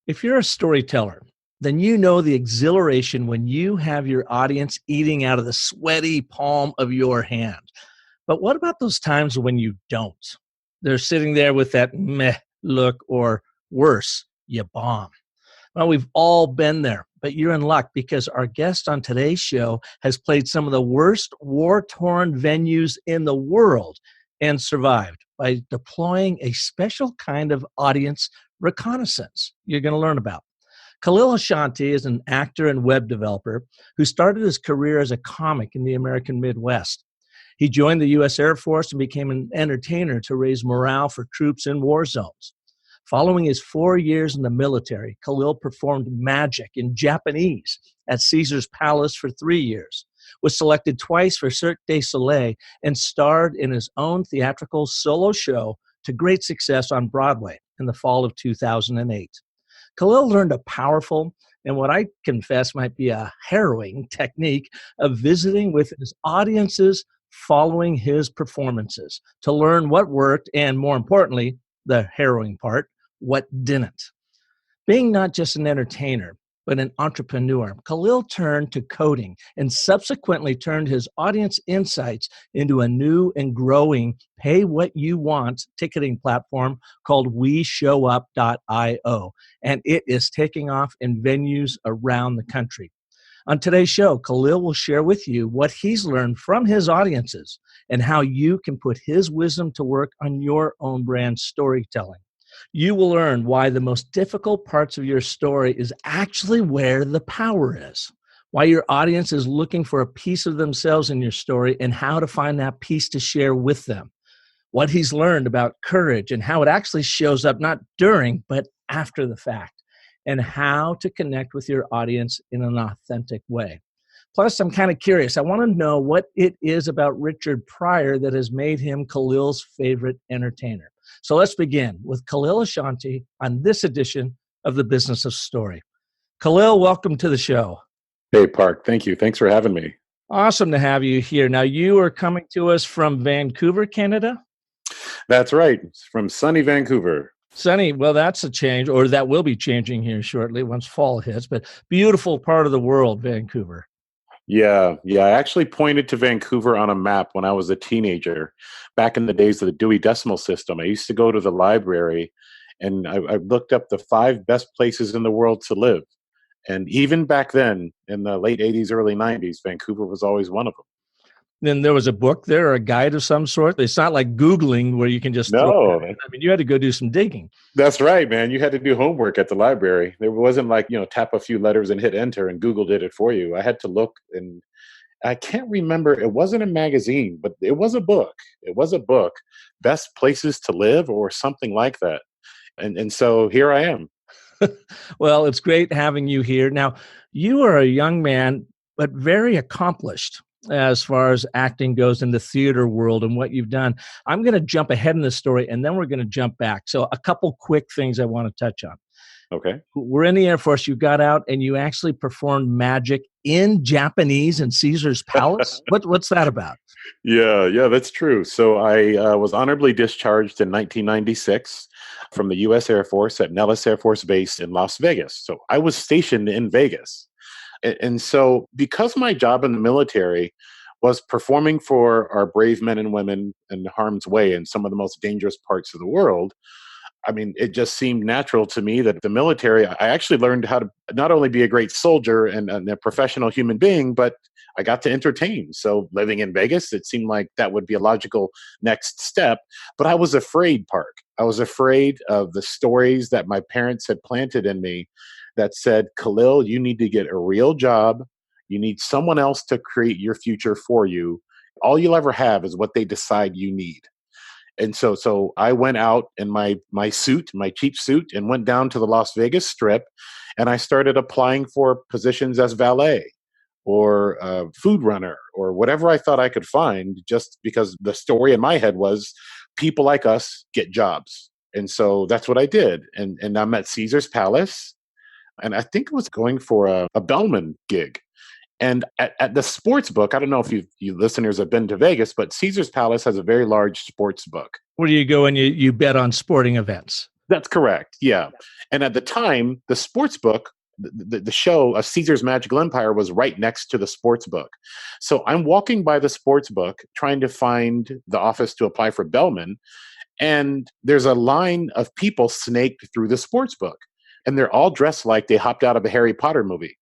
If you're a storyteller, then you know the exhilaration when you have your audience eating out of the sweaty palm of your hand. But what about those times when you don't? They're sitting there with that meh look, or worse, you bomb. Well, we've all been there, but you're in luck because our guest on today's show has played some of the worst war-torn venues in the world and survived by deploying a special kind of audience reconnaissance you're going to learn about. Kahlil Ashanti is an actor and web developer who started his career as a comic in the American Midwest. He joined the U.S. Air Force and became an entertainer to raise morale for troops in war zones. Following his 4 years in the military, Kahlil performed magic in Japanese at Caesar's Palace for 3 years, was selected twice for Cirque du Soleil, and starred in his own theatrical solo show to great success on Broadway in the fall of 2008. Kahlil learned a powerful and what I confess might be a harrowing technique of visiting with his audiences following his performances to learn what worked and, more importantly, the harrowing part, what didn't. Being not just an entertainer, but an entrepreneur, Kahlil turned to coding and subsequently turned his audience insights into a new and growing pay-what-you-want ticketing platform called WeShowUp.io, and it is taking off in venues around the country. On today's show, Kahlil will share with you what he's learned from his audiences and how you can put his wisdom to work on your own brand storytelling. You will learn why the most difficult parts of your story is actually where the power is, why your audience is looking for a piece of themselves in your story and how to find that piece to share with them, what he's learned about courage and how it actually shows up not during, but after the fact, and how to connect with your audience in an authentic way. Plus, I'm kind of curious. I want to know what it is about Richard Pryor that has made him Kahlil's favorite entertainer. So let's begin with Kahlil Ashanti on this edition of The Business of Story. Kahlil, welcome to the show. Hey, Park. Thank you. Thanks for having me. Awesome to have you here. Now, you are coming to us from Vancouver, Canada? That's right. It's from sunny Vancouver. Sunny, well, that's a change, or that will be changing here shortly once fall hits, but beautiful part of the world, Vancouver. Yeah. I actually pointed to Vancouver on a map when I was a teenager, back in the days of the Dewey Decimal System. I used to go to the library, and I looked up the 5 best places in the world to live. And even back then, in the late 80s, early 90s, Vancouver was always one of them. Then there was a book there, or a guide of some sort. It's not like Googling where you can just throw it. I mean, you had to go do some digging. That's right, man. You had to do homework at the library. There wasn't like, tap a few letters and hit enter and Google did it for you. I had to look, and I can't remember. It wasn't a magazine, but it was a book. It was a book, Best Places to Live or something like that. And so here I am. Well, it's great having you here. Now, you are a young man, but very accomplished as far as acting goes in the theater world and what you've done. I'm going to jump ahead in the story, and then we're going to jump back. So a couple quick things I want to touch on. Okay. We're in the Air Force. You got out, and you actually performed magic in Japanese in Caesar's Palace. What's that about? Yeah, that's true. So I was honorably discharged in 1996 from the U.S. Air Force at Nellis Air Force Base in Las Vegas. So I was stationed in Vegas. And so because my job in the military was performing for our brave men and women in harm's way in some of the most dangerous parts of the world, I mean, it just seemed natural to me that the military, I actually learned how to not only be a great soldier and a professional human being, but I got to entertain. So living in Vegas, it seemed like that would be a logical next step. But I was afraid, Park. I was afraid of the stories that my parents had planted in me that said, Kahlil, you need to get a real job. You need someone else to create your future for you. All you'll ever have is what they decide you need. And so I went out in my suit, my cheap suit, and went down to the Las Vegas Strip, and I started applying for positions as valet or food runner or whatever I thought I could find, just because the story in my head was people like us get jobs. And so that's what I did. And I'm at Caesar's Palace, and I think it was going for a bellman gig. And at the sports book, I don't know if you listeners have been to Vegas, but Caesar's Palace has a very large sports book. Where do you go and you bet on sporting events? That's correct. Yeah. And at the time, the sports book, the show of Caesar's Magical Empire was right next to the sports book. So I'm walking by the sports book trying to find the office to apply for bellman. And there's a line of people snaked through the sports book. And they're all dressed like they hopped out of a Harry Potter movie.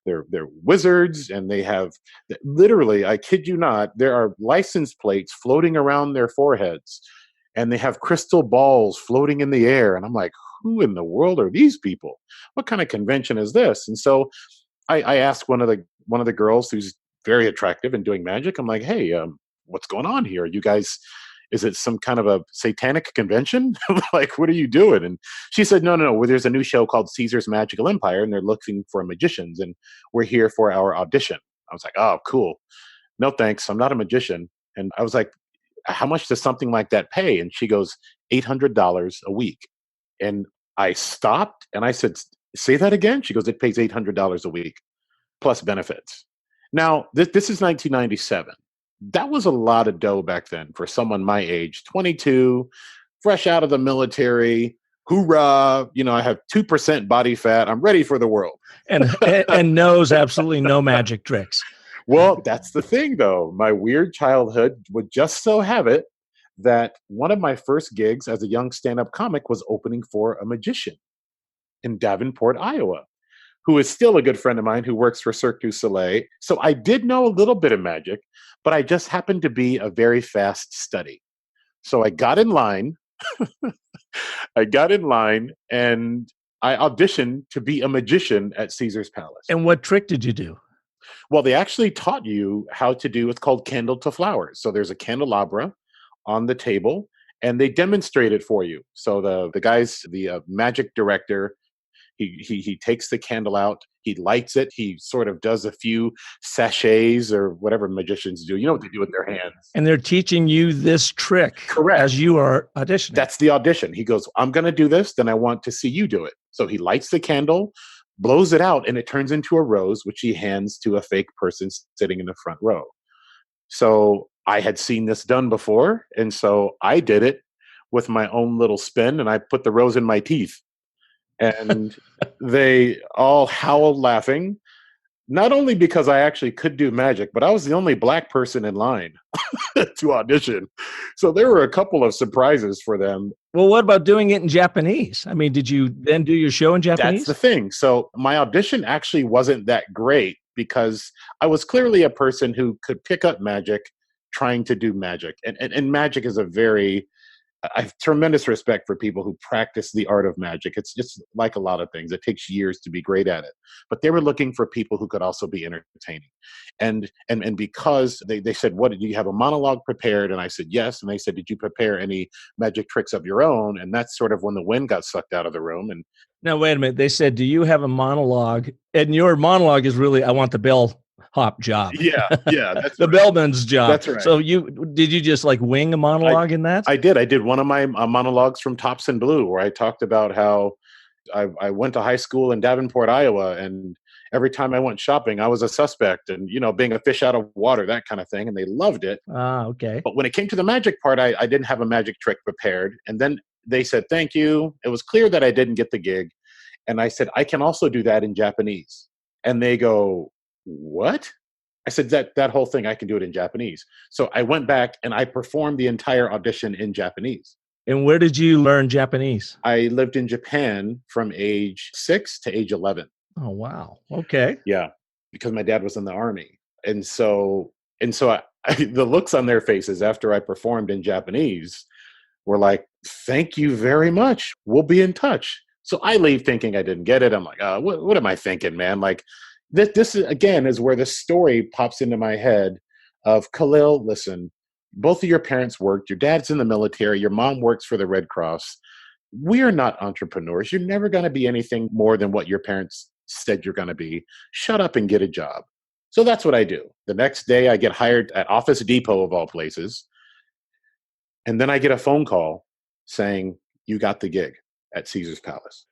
They're wizards, and they have literally, I kid you not, there are license plates floating around their foreheads, and they have crystal balls floating in the air. And I'm like, who in the world are these people? What kind of convention is this? And so I asked one of the girls who's very attractive and doing magic. I'm like, hey, what's going on here? You guys, is it some kind of a satanic convention? Like, what are you doing? And she said, no, no, no. Well, there's a new show called Caesar's Magical Empire, and they're looking for magicians, and we're here for our audition. I was like, oh, cool. No, thanks. I'm not a magician. And I was like, how much does something like that pay? And she goes, $800 a week. And I stopped and I said, say that again? She goes, it pays $800 a week plus benefits. Now, this is 1997. That was a lot of dough back then for someone my age, 22, fresh out of the military. Hoorah! I have 2% body fat. I'm ready for the world. And knows absolutely no magic tricks. Well, that's the thing, though. My weird childhood would just so have it that one of my first gigs as a young stand-up comic was opening for a magician in Davenport, Iowa, who is still a good friend of mine who works for Cirque du Soleil. So I did know a little bit of magic, but I just happened to be a very fast study. So I got in line. I got in line and I auditioned to be a magician at Caesar's Palace. And what trick did you do? Well, they actually taught you how to do what's called candle to flowers. So there's a candelabra on the table, and they demonstrate it for you. So the guys, the magic director, he takes the candle out, he lights it, he sort of does a few sachets or whatever magicians do. You know what they do with their hands. And they're teaching you this trick. Correct. As you are auditioning. That's the audition. He goes, I'm going to do this, then I want to see you do it. So he lights the candle, blows it out, and it turns into a rose, which he hands to a fake person sitting in the front row. So I had seen this done before, and so I did it with my own little spin, and I put the rose in my teeth. And they all howled laughing, not only because I actually could do magic, but I was the only black person in line to audition. So there were a couple of surprises for them. Well, what about doing it in Japanese? I mean, did you then do your show in Japanese? That's the thing. So my audition actually wasn't that great because I was clearly a person who could pick up magic trying to do magic. And magic is I have tremendous respect for people who practice the art of magic. It's just like a lot of things. It takes years to be great at it. But they were looking for people who could also be entertaining. And because they said, do you have a monologue prepared? And I said, yes. And they said, did you prepare any magic tricks of your own? And that's sort of when the wind got sucked out of the room. And now, wait a minute. They said, do you have a monologue? And your monologue is really, I want the bell hop job. Yeah, that's the bellman's job. That's right. So did you just like wing a monologue in that? I did one of my monologues from Tops and Blue, where I talked about how I went to high school in Davenport, Iowa, and every time I went shopping, I was a suspect, and being a fish out of water, that kind of thing, and they loved it. Okay. But when it came to the magic part, I didn't have a magic trick prepared, and then they said thank you. It was clear that I didn't get the gig, and I said I can also do that in Japanese, and they go, what? I said that whole thing, I can do it in Japanese. So I went back and I performed the entire audition in Japanese. And where did you learn Japanese? I lived in Japan from age 6 to age 11. Oh, wow. Okay. Yeah, because my dad was in the army. And so the looks on their faces after I performed in Japanese were like, thank you very much. We'll be in touch. So I leave thinking I didn't get it. I'm like, what am I thinking, man? Like, this again is where the story pops into my head of Kahlil, listen, both of your parents worked, your dad's in the military, your mom works for the Red Cross. We're not entrepreneurs. You're never going to be anything more than what your parents said you're going to be. Shut up and get a job. So that's what I do. The next day I get hired at Office Depot of all places. And then I get a phone call saying, you got the gig at Caesar's Palace.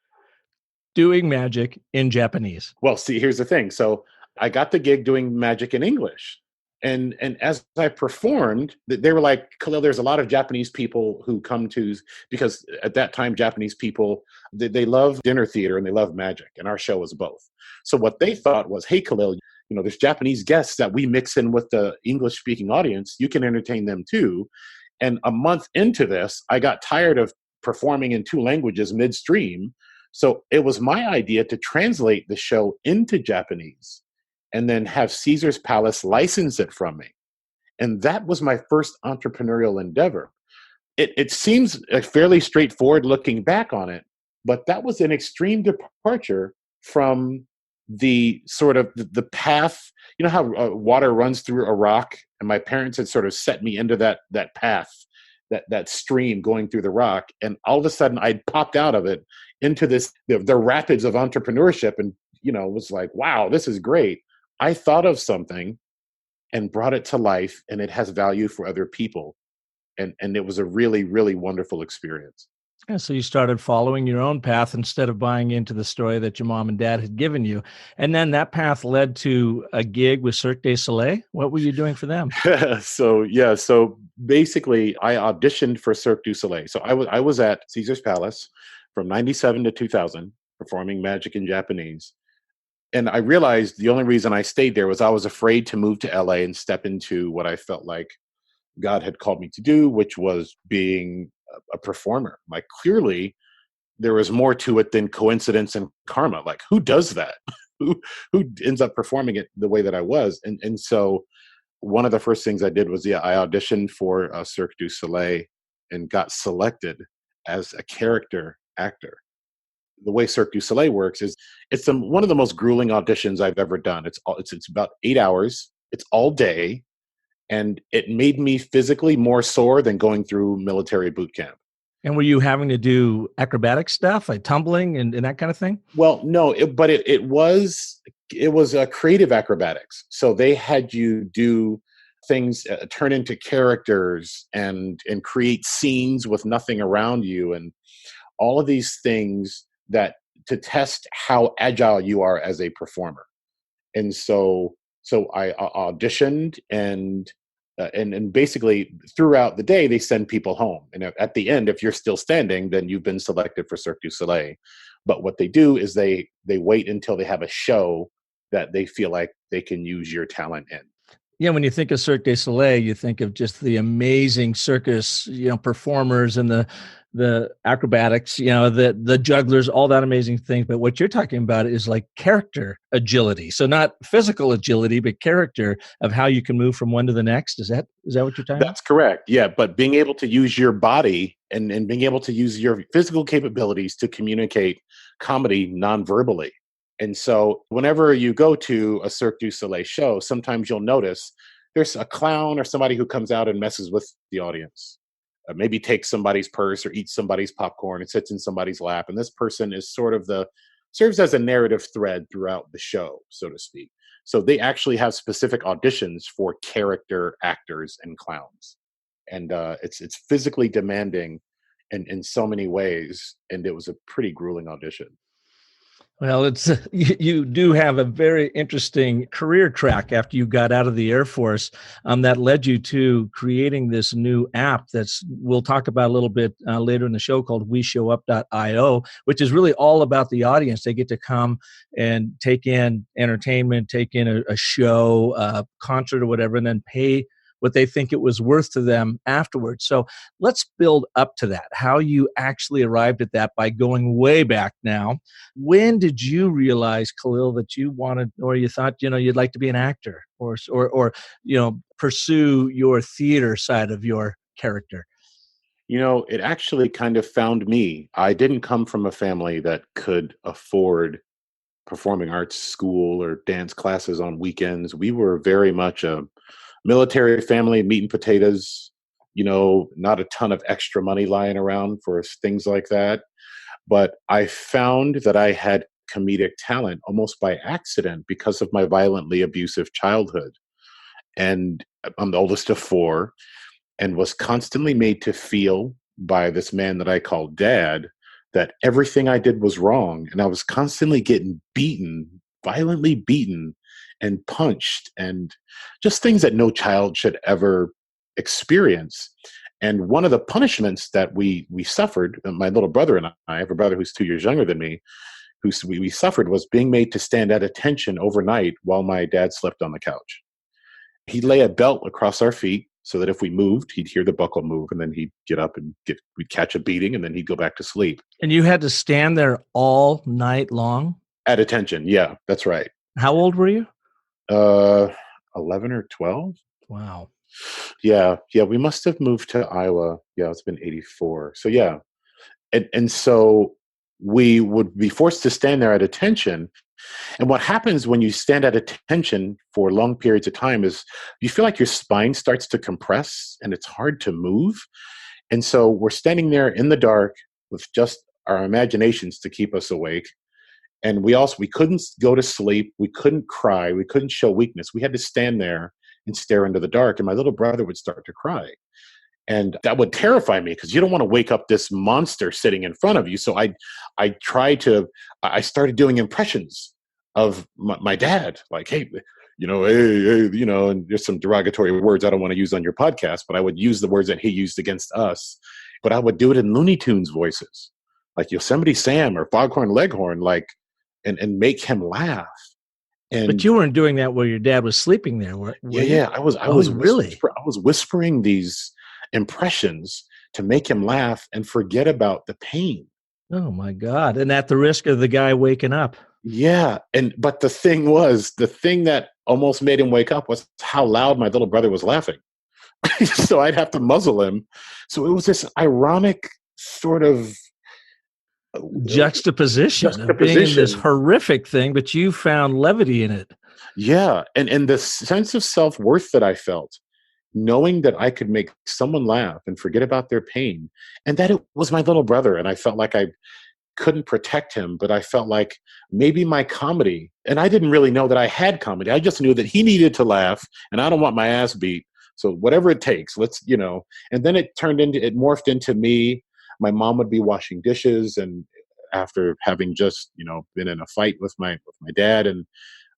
Doing magic in Japanese. Well, see, here's the thing. So I got the gig doing magic in English. And as I performed, they were like, Kahlil, there's a lot of Japanese people who come to, because at that time, Japanese people, they love dinner theater and they love magic. And our show was both. So what they thought was, hey, Kahlil, there's Japanese guests that we mix in with the English speaking audience. You can entertain them too. And a month into this, I got tired of performing in two languages midstream. So it was my idea to translate the show into Japanese and then have Caesar's Palace license it from me. And that was my first entrepreneurial endeavor. It seems fairly straightforward looking back on it, but that was an extreme departure from the sort of the path. You know how water runs through a rock, and my parents had sort of set me into that path, that stream going through the rock, and all of a sudden I'd popped out of it into this the rapids of entrepreneurship, and was like, wow, this is great. I thought of something and brought it to life, and it has value for other people. And it was a really, really wonderful experience. Yeah, so you started following your own path instead of buying into the story that your mom and dad had given you. And then that path led to a gig with Cirque du Soleil. What were you doing for them? So basically I auditioned for Cirque du Soleil. So I was at Caesar's Palace from 97 to 2000 performing magic in Japanese. And I realized the only reason I stayed there was I was afraid to move to LA and step into what I felt like God had called me to do, which was being a performer. Like, clearly there was more to it than coincidence and karma. Like, who does that? who ends up performing it the way that I was? And so one of the first things I did was, I auditioned for Cirque du Soleil and got selected as a character actor. The way Cirque du Soleil works is it's one of the most grueling auditions I've ever done. It's about 8 hours. It's all day. And it made me physically more sore than going through military boot camp. And were you having to do acrobatic stuff like tumbling and that kind of thing? Well, no, but it was creative acrobatics. So they had you do things, turn into characters and create scenes with nothing around you, and all of these things that to test how agile you are as a performer. And so I auditioned, and basically throughout the day they send people home. And at the end, if you're still standing, then you've been selected for Cirque du Soleil. But what they do is they wait until they have a show that they feel like they can use your talent in. Yeah, when you think of Cirque du Soleil, you think of just the amazing circus, performers and the acrobatics, the jugglers, all that amazing things. But what you're talking about is like character agility. So not physical agility, but character of how you can move from one to the next. Is that what you're talking about? That's correct. Yeah, but being able to use your body and being able to use your physical capabilities to communicate comedy non-verbally. And so whenever you go to a Cirque du Soleil show, sometimes you'll notice there's a clown or somebody who comes out and messes with the audience. Maybe takes somebody's purse or eats somebody's popcorn and sits in somebody's lap. And this person is sort of serves as a narrative thread throughout the show, so to speak. So they actually have specific auditions for character actors and clowns. And it's physically demanding in so many ways. And it was a pretty grueling audition. Well, it's you do have a very interesting career track after you got out of the Air Force that led you to creating this new app we'll talk about a little bit later in the show, called WeShowUp.io, which is really all about the audience. They get to come and take in entertainment, take in a show, a concert or whatever, and then pay what they think it was worth to them afterwards. So let's build up to that, how you actually arrived at that by going way back now. When did you realize, Kahlil, that you wanted, or you thought, you'd like to be an actor or pursue your theater side of your character? It actually kind of found me. I didn't come from a family that could afford performing arts school or dance classes on weekends. We were very much a military family, meat and potatoes, not a ton of extra money lying around for things like that. But I found that I had comedic talent almost by accident because of my violently abusive childhood. And I'm the oldest of four, and was constantly made to feel by this man that I called Dad that everything I did was wrong. And I was constantly getting beaten violently beaten and punched, and just things that no child should ever experience. And one of the punishments that we suffered, my little brother and I have a brother who's 2 years younger than me, we suffered, was being made to stand at attention overnight while my dad slept on the couch. He'd lay a belt across our feet so that if we moved, he'd hear the buckle move, and then he'd get up and we'd catch a beating, and then he'd go back to sleep. And you had to stand there all night long? At attention. Yeah, that's right. How old were you? Uh, 11 or 12. Wow. Yeah. Yeah. We must have moved to Iowa. Yeah. It's been 84. So yeah. And so we would be forced to stand there at attention. And what happens when you stand at attention for long periods of time is you feel like your spine starts to compress and it's hard to move. And so we're standing there in the dark with just our imaginations to keep us awake. And we couldn't go to sleep. We couldn't cry. We couldn't show weakness. We had to stand there and stare into the dark. And my little brother would start to cry. And that would terrify me because you don't want to wake up this monster sitting in front of you. So I started doing impressions of my dad, like, hey, and there's some derogatory words I don't want to use on your podcast, but I would use the words that he used against us. But I would do it in Looney Tunes voices, like Yosemite Sam or Foghorn Leghorn, like, and make him laugh. But you weren't doing that while your dad was sleeping there, were you? Yeah. I was really? I was whispering these impressions to make him laugh and forget about the pain. Oh my God. And at the risk of the guy waking up. Yeah. But the thing that almost made him wake up was how loud my little brother was laughing. So I'd have to muzzle him. So it was this ironic sort of juxtaposition of being in this horrific thing, but you found levity in it. Yeah. And the sense of self-worth that I felt, knowing that I could make someone laugh and forget about their pain, and that it was my little brother. And I felt like I couldn't protect him, but I felt like maybe my comedy, and I didn't really know that I had comedy. I just knew that he needed to laugh and I don't want my ass beat. So whatever it takes, and then it morphed into me. My mom would be washing dishes, and after having just, been in a fight with my dad, and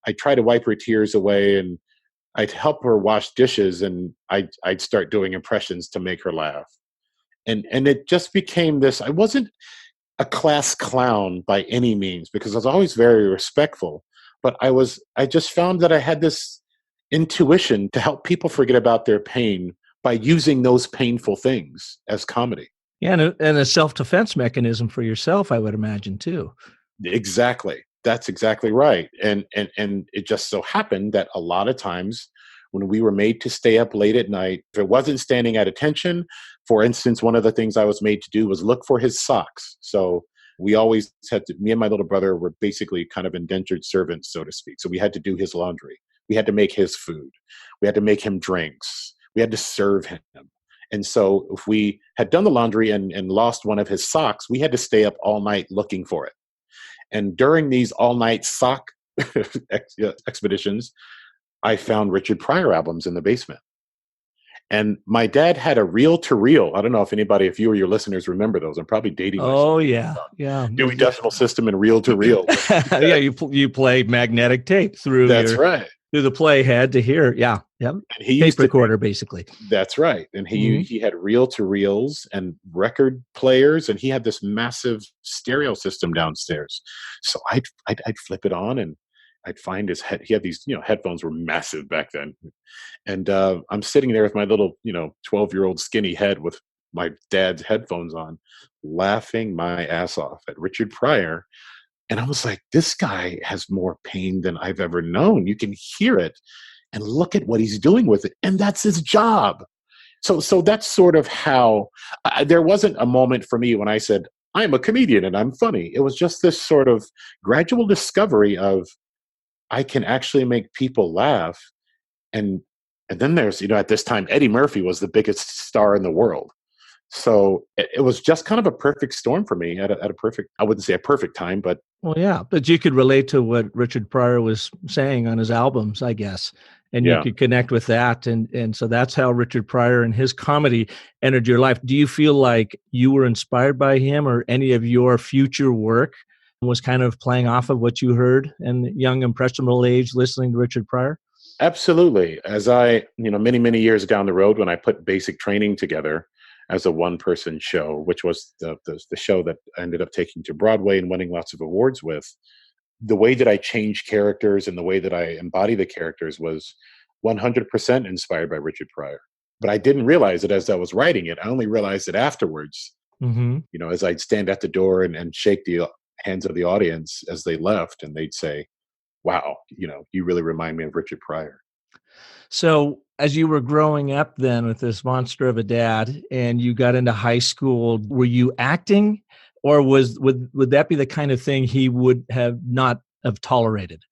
I try to wipe her tears away, and I'd help her wash dishes, and I'd start doing impressions to make her laugh. And it just became this. I wasn't a class clown by any means, because I was always very respectful, but I just found that I had this intuition to help people forget about their pain by using those painful things as comedy. Yeah, and a self-defense mechanism for yourself, I would imagine, too. Exactly. That's exactly right. And it just so happened that a lot of times when we were made to stay up late at night, if it wasn't standing at attention, for instance, one of the things I was made to do was look for his socks. So we always me and my little brother were basically kind of indentured servants, so to speak. So we had to do his laundry. We had to make his food. We had to make him drinks. We had to serve him. And so if we had done the laundry and lost one of his socks, we had to stay up all night looking for it. And during these all-night sock expeditions, I found Richard Pryor albums in the basement. And my dad had a reel-to-reel. I don't know if you or your listeners remember those. I'm probably dating myself. Oh, yeah. Yeah. Dewey Decimal System and reel-to-reel. Yeah, you play magnetic tape through through the playhead to hear. Yeah. Yep. And he tape recorder, basically. That's right. And he had reel-to-reels and record players, and he had this massive stereo system downstairs. So I'd flip it on, and I'd find his head. He had these, headphones were massive back then. And I'm sitting there with my little, 12-year-old skinny head with my dad's headphones on, laughing my ass off at Richard Pryor. And I was like, this guy has more pain than I've ever known. You can hear it, and look at what he's doing with it. And that's his job. So that's sort of how there wasn't a moment for me when I said, I'm a comedian and I'm funny. It was just this sort of gradual discovery of, I can actually make people laugh. And then there's, at this time, Eddie Murphy was the biggest star in the world. So it was just kind of a perfect storm for me at a perfect, I wouldn't say a perfect time, but. Well, yeah, but you could relate to what Richard Pryor was saying on his albums, I guess, and you could connect with that. And so that's how Richard Pryor and his comedy entered your life. Do you feel like you were inspired by him or any of your future work was kind of playing off of what you heard in young, impressionable age listening to Richard Pryor? Absolutely. As I, many, many years down the road, when I put Basic Training together as a one-person show, which was the show that I ended up taking to Broadway and winning lots of awards with, the way that I change characters and the way that I embody the characters was 100% inspired by Richard Pryor. But I didn't realize it as I was writing it. I only realized it afterwards, Mm-hmm. as I'd stand at the door and shake the hands of the audience as they left, and they'd say, wow, you really remind me of Richard Pryor. So, as you were growing up then with this monster of a dad and you got into high school, were you acting, or would that be the kind of thing he would have not have tolerated?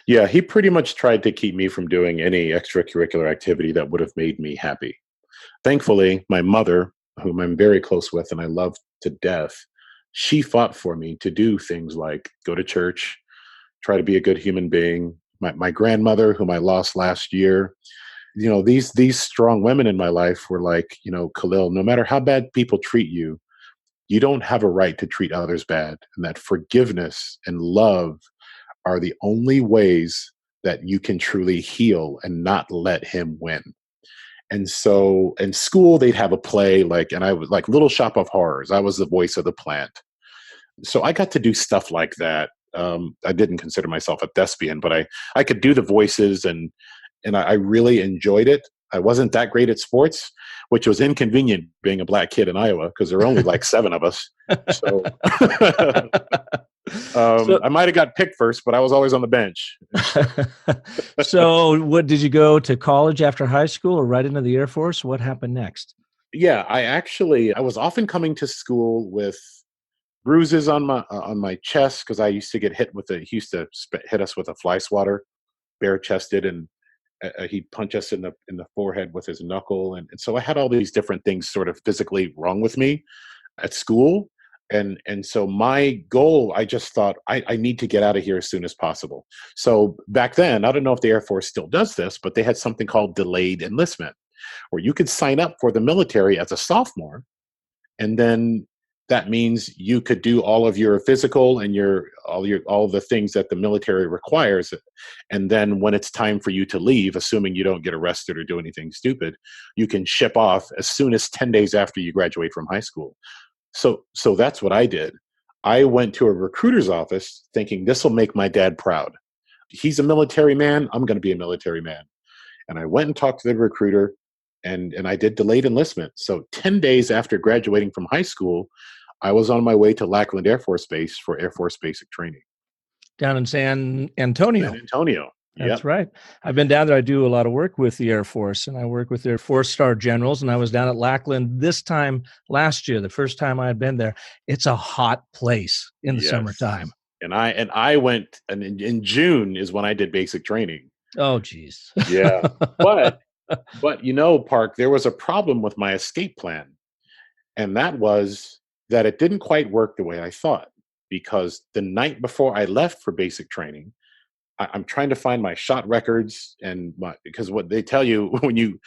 Yeah, he pretty much tried to keep me from doing any extracurricular activity that would have made me happy. Thankfully, my mother, whom I'm very close with and I love to death, she fought for me to do things like go to church, try to be a good human being. My grandmother, whom I lost last year, these strong women in my life were like, Kahlil, no matter how bad people treat you, you don't have a right to treat others bad. And that forgiveness and love are the only ways that you can truly heal and not let him win. And so in school, they'd have a play and I was like Little Shop of Horrors. I was the voice of the plant. So I got to do stuff like that. I didn't consider myself a thespian, but I could do the voices and I really enjoyed it. I wasn't that great at sports, which was inconvenient being a black kid in Iowa because there were only like 7 of us. So, So, I might have got picked first, but I was always on the bench. so what did you go to college after high school or right into the Air Force? What happened next? Yeah, I was often coming to school with bruises on my chest because I used to get hit he used to hit us with a fly swatter, bare chested, and he'd punch us in the forehead with his knuckle, and so I had all these different things sort of physically wrong with me at school, and so my goal, I just thought I need to get out of here as soon as possible. So back then, I don't know if the Air Force still does this, but they had something called delayed enlistment, where you could sign up for the military as a sophomore, and then that means you could do all of your physical and all the things that the military requires, and then when it's time for you to leave, assuming you don't get arrested or do anything stupid, you can ship off as soon as 10 days after you graduate from high school. So that's what I did. I went to a recruiter's office thinking this will make my dad proud. He's a military man, I'm going to be a military man. And I went and talked to the recruiter, and I did delayed enlistment. So 10 days after graduating from high school, I was on my way to Lackland Air Force Base for Air Force basic training. Down in San Antonio. San Antonio. That's Yep. right. I've been down there. I do a lot of work with the Air Force, and I work with their 4-star generals. And I was down at Lackland this time last year, the first time I had been there. It's a hot place in the Yes. summertime. And I went, and in June is when I did basic training. Oh, geez. Yeah. But Park, there was a problem with my escape plan. And that was that it didn't quite work the way I thought. Because the night before I left for basic training, I'm trying to find my shot records because what they tell you when you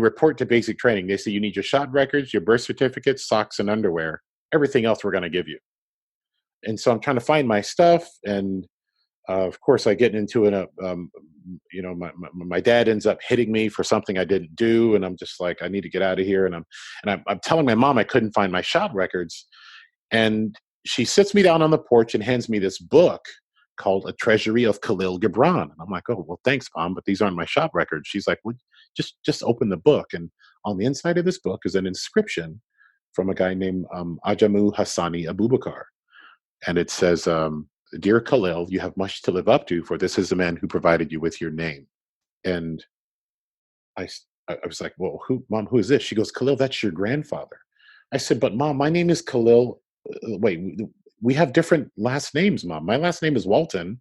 report to basic training, they say you need your shot records, your birth certificate, socks, and underwear. Everything else we're going to give you. And so I'm trying to find my stuff, and of course I get into my dad ends up hitting me for something I didn't do, and I'm just like, I need to get out of here. And I'm telling my mom I couldn't find my shot records, and she sits me down on the porch and hands me this book called A Treasury of Kahlil Gibran. And I'm like, oh, well, thanks, Mom, but these aren't my shop records. She's like, well, just open the book. And on the inside of this book is an inscription from a guy named Ajamu Hassani Abubakar. And it says, Dear Kahlil, you have much to live up to, for this is the man who provided you with your name. And I was like, well, Mom, who is this? She goes, Kahlil, that's your grandfather. I said, but Mom, my name is Kahlil. Wait, we have different last names, Mom. My last name is Walton.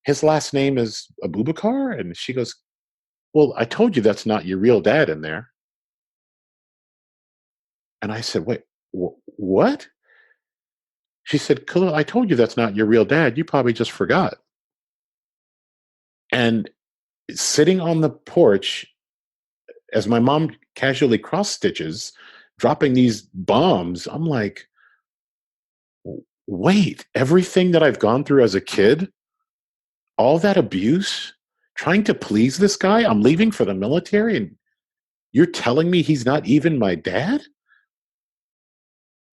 His last name is Abubakar. And she goes, well, I told you that's not your real dad in there. And I said, wait, what? She said, Kahlil, I told you that's not your real dad. You probably just forgot. And sitting on the porch, as my mom casually cross stitches, dropping these bombs, I'm like, wait, everything that I've gone through as a kid, all that abuse, trying to please this guy, I'm leaving for the military, and you're telling me he's not even my dad?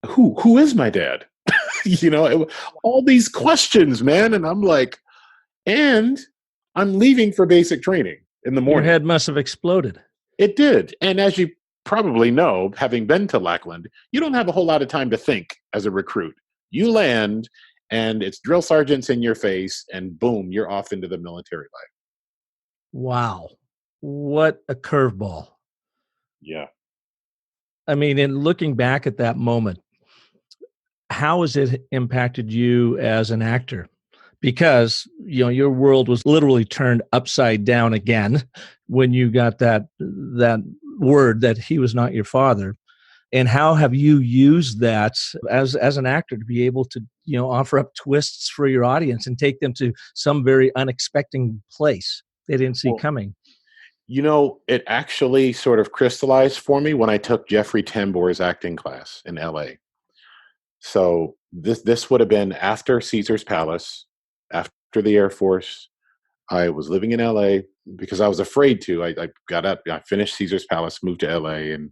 Who is my dad? All these questions, man. And I'm like, and I'm leaving for basic training in the Your morning. head must have exploded. It did. And as you probably know, having been to Lackland, you don't have a whole lot of time to think as a recruit. You land and it's drill sergeants in your face, and boom, you're off into the military life. Wow. What a curveball. Yeah. I mean, in looking back at that moment, how has it impacted you as an actor? Because your world was literally turned upside down again when you got that word that he was not your father. And how have you used that as an actor to be able to offer up twists for your audience and take them to some very unexpected place they didn't see Well, coming? it actually sort of crystallized for me when I took Jeffrey Tambor's acting class in LA. So this would have been after Caesar's Palace, after the Air Force. I was living in LA because I was afraid to. I got up, I finished Caesar's Palace, moved to LA, and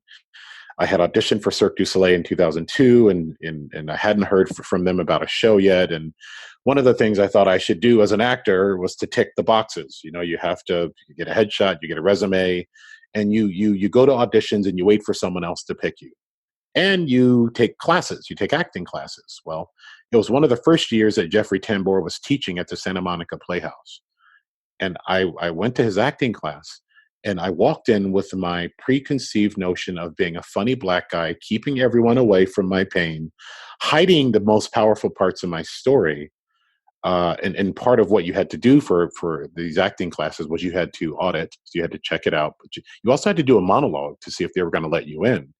I had auditioned for Cirque du Soleil in 2002, and I hadn't heard from them about a show yet. And one of the things I thought I should do as an actor was to tick the boxes. You have to get a headshot, you get a resume, and you go to auditions and you wait for someone else to pick you. And you take classes, you take acting classes. Well, it was one of the first years that Jeffrey Tambor was teaching at the Santa Monica Playhouse. And I went to his acting class, and I walked in with my preconceived notion of being a funny black guy, keeping everyone away from my pain, hiding the most powerful parts of my story. And part of what you had to do for these acting classes was you had to audit, so you had to check it out. But you also had to do a monologue to see if they were going to let you in.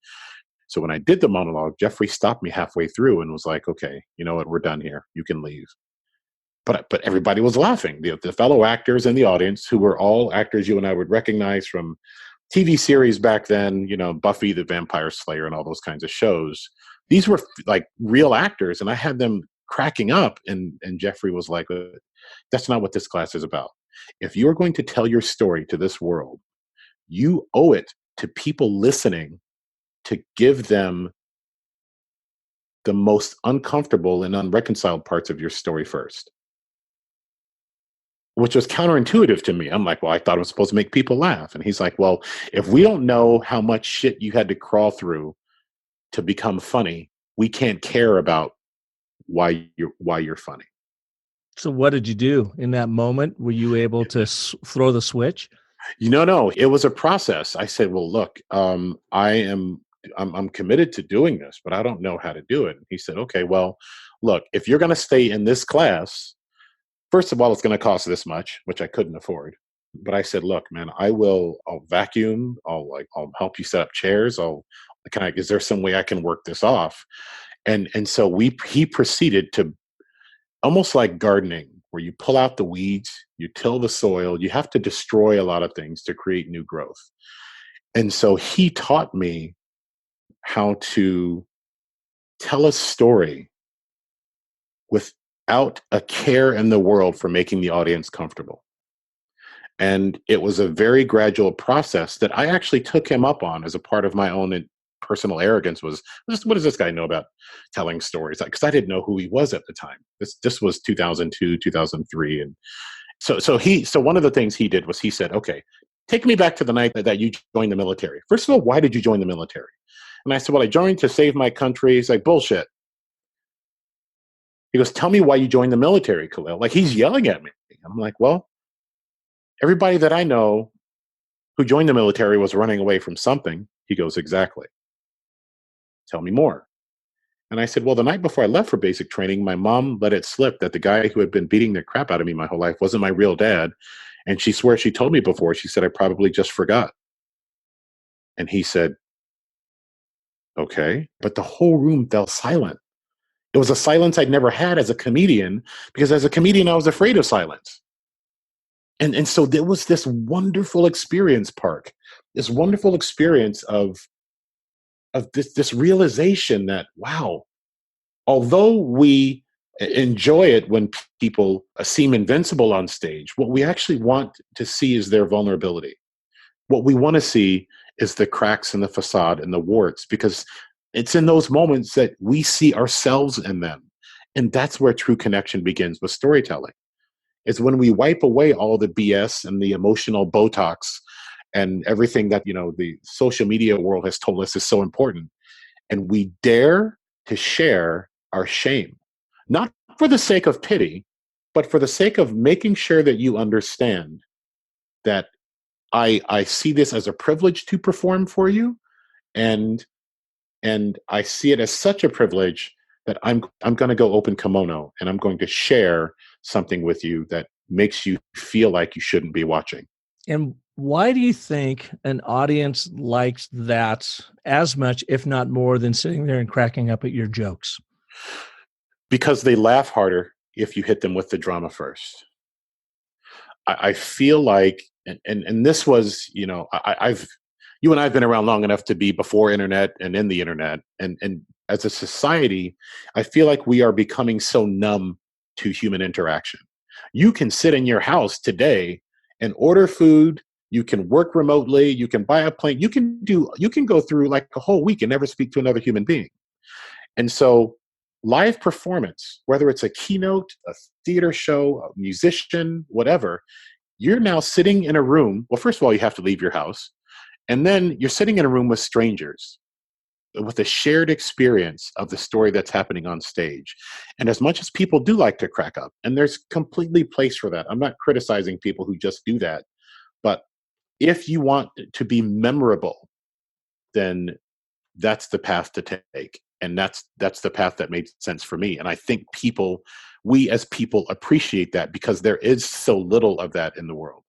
So when I did the monologue, Jeffrey stopped me halfway through and was like, "Okay, you know what? We're done here. You can leave." But everybody was laughing. The fellow actors in the audience, who were all actors you and I would recognize from TV series back then, Buffy the Vampire Slayer and all those kinds of shows. These were like real actors, and I had them cracking up. And Jeffrey was like, "That's not what this class is about. If you're going to tell your story to this world, you owe it to people listening to give them the most uncomfortable and unreconciled parts of your story first." Which was counterintuitive to me. I'm like, well, I thought it was supposed to make people laugh. And he's like, well, if we don't know how much shit you had to crawl through to become funny, we can't care about why you're funny. So what did you do in that moment? Were you able to throw the switch? No, it was a process. I said, well, look, I'm committed to doing this, but I don't know how to do it. And he said, okay, well, look, if you're going to stay in this class, first of all, it's going to cost this much, which I couldn't afford. But I said, look, man, I'll vacuum. I'll help you set up chairs. Is there some way I can work this off? And so he proceeded to, almost like gardening, where you pull out the weeds, you till the soil, you have to destroy a lot of things to create new growth. And so he taught me how to tell a story without a care in the world for making the audience comfortable. And it was a very gradual process that I actually took him up on as a part of my own personal arrogance. What does this guy know about telling stories? Because I didn't know who he was at the time. This was 2002, 2003. And so one of the things he did was he said, okay, take me back to the night that you joined the military. First of all, why did you join the military? And I said, well, I joined to save my country. He's like, bullshit. He goes, tell me why you joined the military, Kahlil. Like, he's yelling at me. I'm like, well, everybody that I know who joined the military was running away from something. He goes, exactly. Tell me more. And I said, well, the night before I left for basic training, my mom let it slip that the guy who had been beating the crap out of me my whole life wasn't my real dad. And she swears she told me before. She said, I probably just forgot. And he said, okay. But the whole room fell silent. It was a silence I'd never had as a comedian, because as a comedian, I was afraid of silence. And so there was this wonderful experience, Park, this wonderful experience of this realization that, wow, although we enjoy it when people seem invincible on stage. What we actually want to see is their vulnerability. What we want to see is the cracks in the facade and the warts, because it's in those moments that we see ourselves in them. And that's where true connection begins with storytelling. It's when we wipe away all the BS and the emotional Botox and everything that, the social media world has told us is so important. And we dare to share our shame, not for the sake of pity, but for the sake of making sure that you understand that I see this as a privilege to perform for you, and I see it as such a privilege that I'm going to go open kimono and I'm going to share something with you that makes you feel like you shouldn't be watching. And why do you think an audience likes that as much, if not more, than sitting there and cracking up at your jokes? Because they laugh harder if you hit them with the drama first. I feel like, and this was, I've you and I've been around long enough to be before internet and in the internet, and as a society, I feel like we are becoming so numb to human interaction. You can sit in your house today and order food. You can work remotely. You can buy a plane. You can go through like a whole week and never speak to another human being. And so live performance, whether it's a keynote, a theater show, a musician, whatever, you're now sitting in a room. Well, first of all, you have to leave your house. And then you're sitting in a room with strangers with a shared experience of the story that's happening on stage. And as much as people do like to crack up, and there's completely place for that, I'm not criticizing people who just do that. But if you want to be memorable, then that's the path to take. And that's the path that made sense for me. And I think we as people appreciate that because there is so little of that in the world.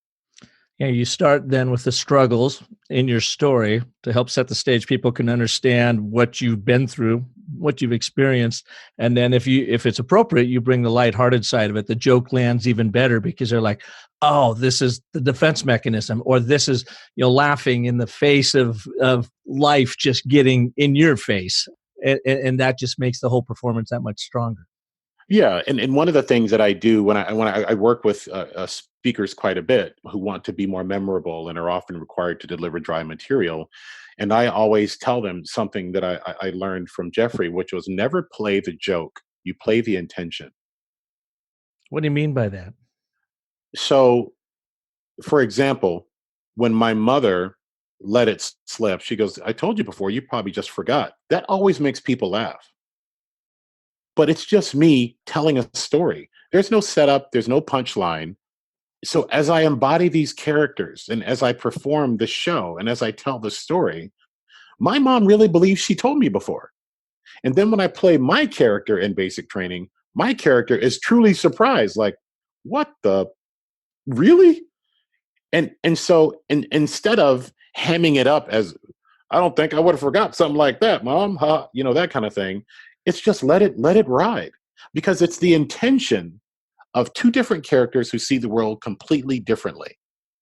Yeah, you start then with the struggles in your story to help set the stage. People can understand what you've been through, what you've experienced, and then if it's appropriate, you bring the lighthearted side of it. The joke lands even better because they're like, "Oh, this is the defense mechanism," or "This is laughing in the face of life just getting in your face," and that just makes the whole performance that much stronger. Yeah, and one of the things that I do when I work with speakers quite a bit who want to be more memorable and are often required to deliver dry material, and I always tell them something that I learned from Jeffrey, which was never play the joke, you play the intention. What do you mean by that? So, for example, when my mother let it slip, she goes, "I told you before, you probably just forgot." That always makes people laugh. But it's just me telling a story. There's no setup, there's no punchline. So as I embody these characters and as I perform the show and as I tell the story, my mom really believes she told me before. And then when I play my character in basic training, my character is truly surprised, like, what the really? Instead of hamming it up as, I don't think I would have forgot something like that, mom, huh? That kind of thing. It's just let it ride, because it's the intention of two different characters who see the world completely differently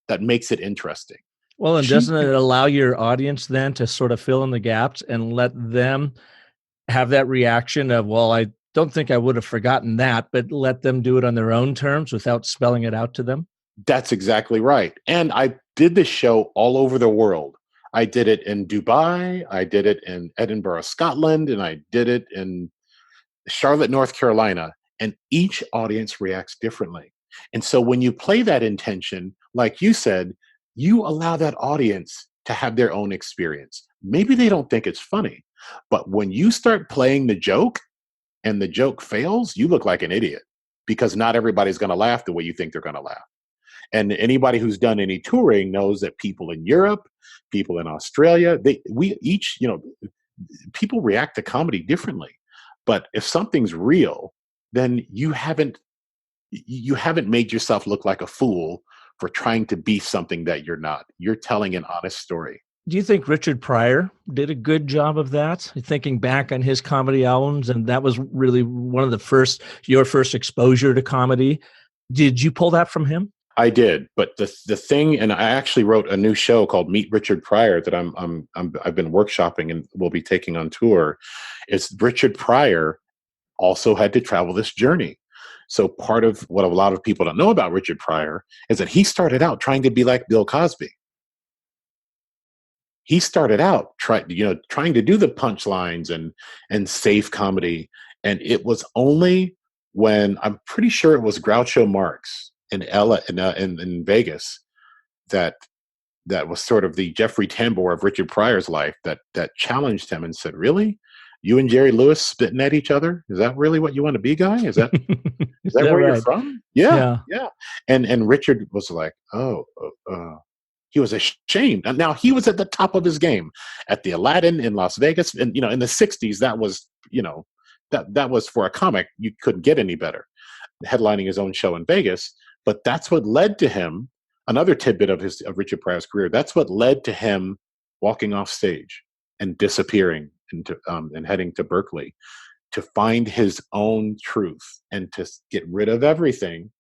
that makes it interesting. Well, and She doesn't it allow your audience then to sort of fill in the gaps and let them have that reaction of, well, I don't think I would have forgotten that, but let them do it on their own terms without spelling it out to them? That's exactly right. And I did this show all over the world. I did it in Dubai, I did it in Edinburgh, Scotland, and I did it in Charlotte, North Carolina, and each audience reacts differently. And so when you play that intention, like you said, you allow that audience to have their own experience. Maybe they don't think it's funny, but when you start playing the joke and the joke fails, you look like an idiot, because not everybody's going to laugh the way you think they're going to laugh. And anybody who's done any touring knows that people in Europe, people in Australia, we each, people react to comedy differently. But if something's real, then you haven't made yourself look like a fool for trying to be something that you're not. You're telling an honest story. Do you think Richard Pryor did a good job of that? Thinking back on his comedy albums, and that was really one of your first exposure to comedy. Did you pull that from him? I did, but the thing, and I actually wrote a new show called Meet Richard Pryor that I've been workshopping and will be taking on tour. Is Richard Pryor also had to travel this journey. So part of what a lot of people don't know about Richard Pryor is that he started out trying to be like Bill Cosby. He started out trying to do the punchlines and safe comedy, and it was only when, I'm pretty sure it was Groucho Marx in Vegas, that was sort of the Jeffrey Tambor of Richard Pryor's life, that challenged him and said, "Really, you and Jerry Lewis spitting at each other? Is that really what you want to be, guy? Is that Is that where you're right? from?" Yeah, Yeah. yeah. And Richard was like, "Oh, he was ashamed." And now he was at the top of his game at the Aladdin in Las Vegas, and in the '60s, that was that was, for a comic, you couldn't get any better, headlining his own show in Vegas. But that's what led to him. Another tidbit of Richard Pryor's career. That's what led to him walking off stage and disappearing and heading to Berkeley to find his own truth and to get rid of everything,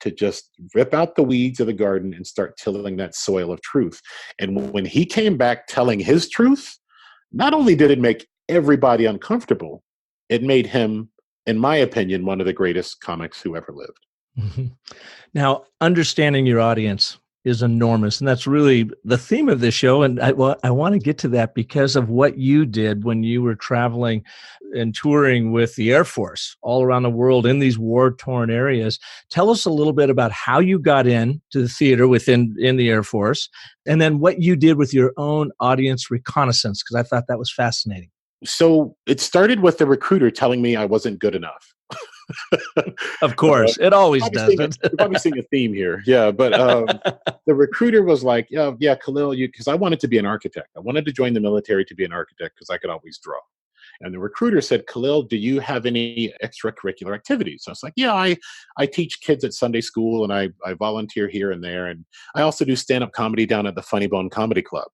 to just rip out the weeds of the garden and start tilling that soil of truth. And when he came back telling his truth, not only did it make everybody uncomfortable, it made him, in my opinion, one of the greatest comics who ever lived. Mhm. Now, understanding your audience is enormous, and that's really the theme of this show. And I want to get to that because of what you did when you were traveling and touring with the Air Force all around the world in these war-torn areas. Tell us a little bit about how you got into the theater in the Air Force, and then what you did with your own audience reconnaissance, because I thought that was fascinating. So it started with the recruiter telling me I wasn't good enough. Of course, it always does. You're probably seeing a theme here. Yeah, but the recruiter was like, "Yeah, yeah, Kahlil, because I wanted to be an architect. I wanted to join the military to be an architect because I could always draw." And the recruiter said, "Kahlil, do you have any extracurricular activities?" So I was like, "Yeah, I teach kids at Sunday school, and I volunteer here and there, and I also do stand-up comedy down at the Funny Bone Comedy Club."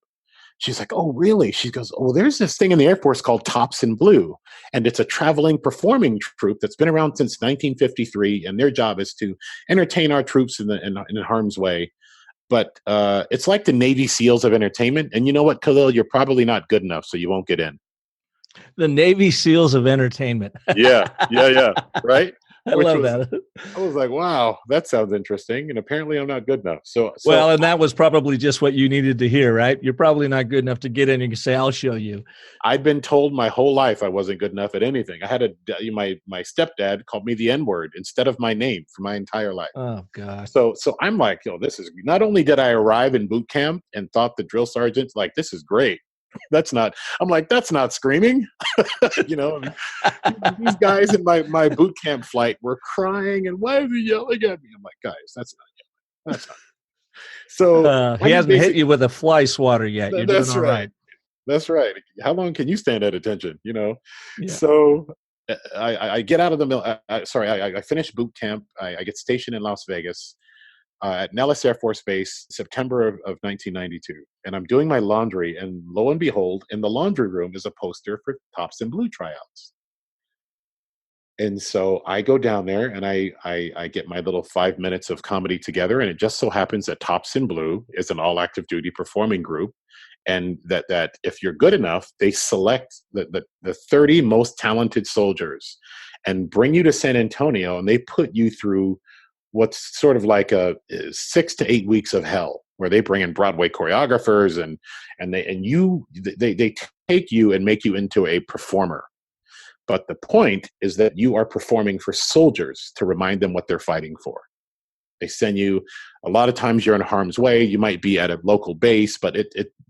She's like, "Oh, really?" She goes, "Oh, there's this thing in the Air Force called Tops in Blue, and it's a traveling performing troupe that's been around since 1953, and their job is to entertain our troops in harm's way. But it's like the Navy SEALs of entertainment. And you know what, Kahlil? You're probably not good enough, so you won't get in." The Navy SEALs of entertainment. Yeah, yeah, yeah. Right? I Which love was, that. I was like, wow, that sounds interesting. And apparently I'm not good enough. So Well, and that was probably just what you needed to hear, right? You're probably not good enough to get in. You can say, "I'll show you." I'd been told my whole life I wasn't good enough at anything. I had my stepdad called me the N-word instead of my name for my entire life. Oh God. So I'm like, this is, not only did I arrive in boot camp and thought the drill sergeant's like, "This is great." I'm like, that's not screaming. And these guys in my boot camp flight were crying and, "Why are you yelling at me?" I'm like, "Guys, that's not yelling. That's not." So He hasn't hit you with a fly swatter yet. You're doing that's all right. right. That's right. How long can you stand at attention? Yeah. So I get out of the mill. I finish boot camp. I get stationed in Las Vegas at Nellis Air Force Base, September of 1992. And I'm doing my laundry, and lo and behold, in the laundry room is a poster for Tops in Blue tryouts. And so I go down there and I get my little 5 minutes of comedy together. And it just so happens that Tops in Blue is an all active duty performing group. And that if you're good enough, they select the 30 most talented soldiers and bring you to San Antonio, and they put you through what's sort of like a 6 to 8 weeks of hell, where they bring in Broadway choreographers and they take you and make you into a performer. But the point is that you are performing for soldiers to remind them what they're fighting for. They send you, a lot of times you're in harm's way. You might be at a local base, but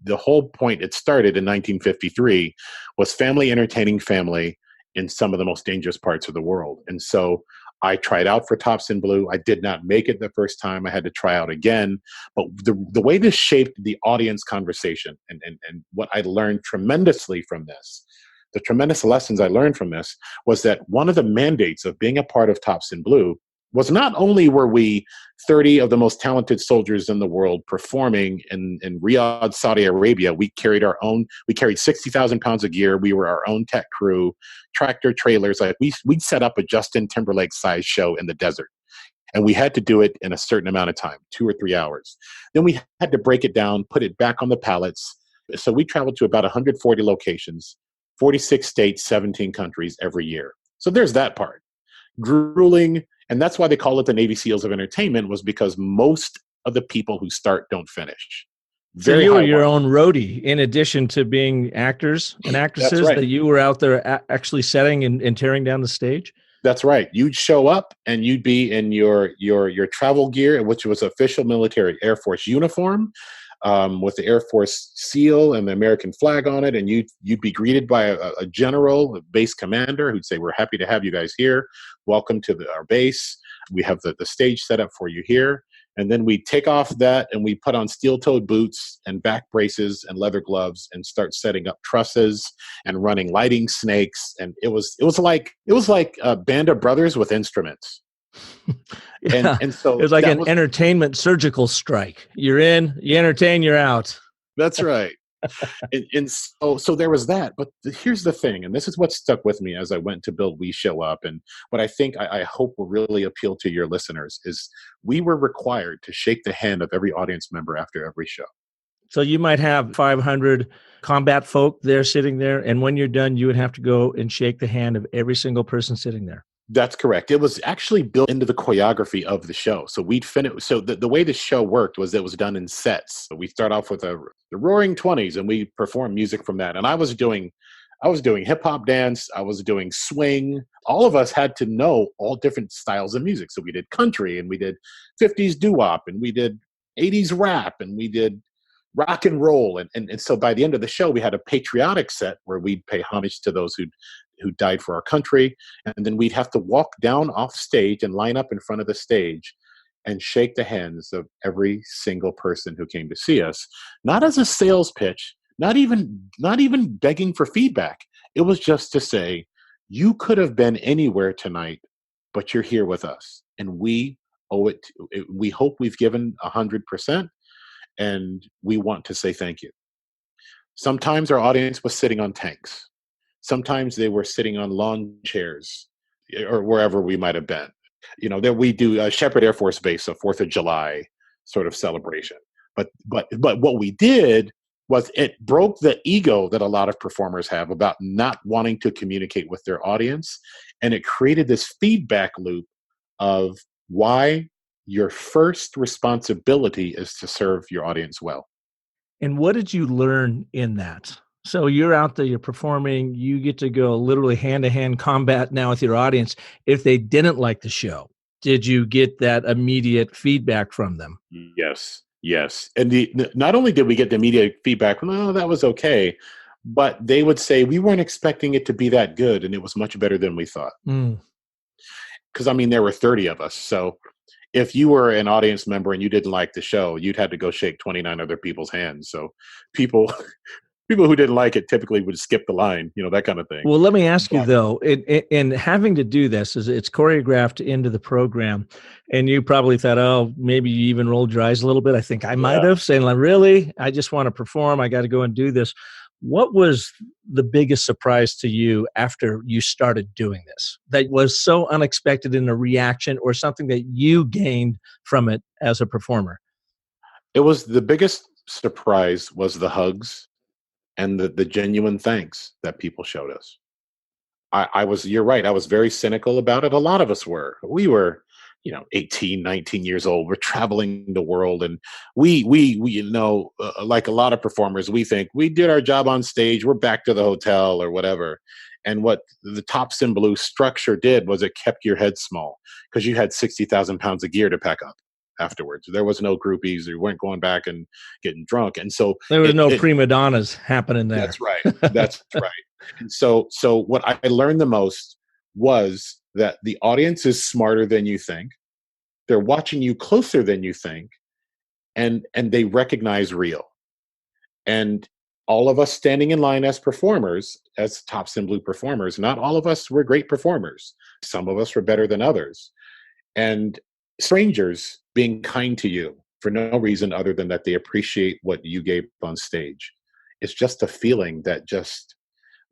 the whole point, it started in 1953, was family entertaining family in some of the most dangerous parts of the world. And so I tried out for Tops in Blue. I did not make it the first time. I had to try out again. But the way this shaped the audience conversation and what I learned tremendously from this, the tremendous lessons I learned from this, was that one of the mandates of being a part of Tops in Blue was not only were we 30 of the most talented soldiers in the world performing in Riyadh, Saudi Arabia. We carried 60,000 pounds of gear. We were our own tech crew, tractor trailers. Like we'd set up a Justin Timberlake size show in the desert. And we had to do it in a certain amount of time, 2 or 3 hours. Then we had to break it down, put it back on the pallets. So we traveled to about 140 locations, 46 states, 17 countries every year. So there's that part. Grueling, and that's why they call it the Navy SEALs of entertainment, was because most of the people who start don't finish. So Very you were high your bar. own roadie, in addition to being actors and That's actresses, right. that you were out there actually setting and tearing down the stage? That's right. You'd show up and you'd be in your travel gear, which was official military Air Force uniform, with the Air Force seal and the American flag on it, and you'd be greeted by a general, a base commander, who'd say, "We're happy to have you guys here. Welcome to our base. We have the stage set up for you here." And then we take off that and we put on steel-toed boots and back braces and leather gloves and start setting up trusses and running lighting snakes. And it was like a band of brothers with instruments. Yeah, And it so was like that an was entertainment surgical strike. You're in, you entertain, you're out. that's right. And so there was that. But here's the thing, and this is what stuck with me as I went to build We Show Up, and what I think I hope will really appeal to your listeners is we were required to shake the hand of every audience member after every show. So you might have 500 combat folk there sitting there, and when you're done, you would have to go and shake the hand of every single person sitting there. That's correct. It was actually built into the choreography of the show. So we'd finish. So the way the show worked was it was done in sets. So we start off with the Roaring Twenties, and we perform music from that. And I was doing hip hop dance. I was doing swing. All of us had to know all different styles of music. So we did country, and we did 50s doo-wop, and we did 80s rap, and we did rock and roll. And so by the end of the show, we had a patriotic set where we'd pay homage to those who died for our country. And then we'd have to walk down off stage and line up in front of the stage and shake the hands of every single person who came to see us, not as a sales pitch, not even begging for feedback. It was just to say, you could have been anywhere tonight, but you're here with us. And we owe it. We hope we've given 100%. And we want to say thank you. Sometimes our audience was sitting on tanks. Sometimes they were sitting on lawn chairs or wherever we might have been. There we do a Shepherd Air Force Base, a 4th of July sort of celebration. But what we did was it broke the ego that a lot of performers have about not wanting to communicate with their audience. And it created this feedback loop of why your first responsibility is to serve your audience well. And what did you learn in that? So you're out there, you're performing, you get to go literally hand-to-hand combat now with your audience. If they didn't like the show, did you get that immediate feedback from them? Yes. And not only did we get the immediate feedback, no, that was okay, but they would say, we weren't expecting it to be that good, and it was much better than we thought. Because, there were 30 of us, so if you were an audience member and you didn't like the show, you'd had to go shake 29 other people's hands. So people who didn't like it typically would skip the line, that kind of thing. Well, let me ask you though, in having to do this, it's choreographed into the program, and you probably thought, oh, maybe you even rolled your eyes a little bit. I think I might have, saying like, really? I just want to perform. I got to go and do this. What was the biggest surprise to you after you started doing this that was so unexpected in a reaction or something that you gained from it as a performer? It was the biggest surprise was the hugs and the genuine thanks that people showed us. You're right. I was very cynical about it. A lot of us were. We were, 18, 19 years old. We're traveling the world. And we like a lot of performers, we think we did our job on stage. We're back to the hotel or whatever. And what the Tops in Blue structure did was it kept your head small because you had 60,000 pounds of gear to pack up afterwards. There was no groupies. You weren't going back and getting drunk. And so there was no prima donnas happening there. That's right. That's right. And so what I learned the most was that the audience is smarter than you think. They're watching you closer than you think, and they recognize real. And all of us standing in line as performers, as Tops in Blue performers, not all of us were great performers. Some of us were better than others. And strangers being kind to you for no reason other than that they appreciate what you gave on stage. It's just a feeling that just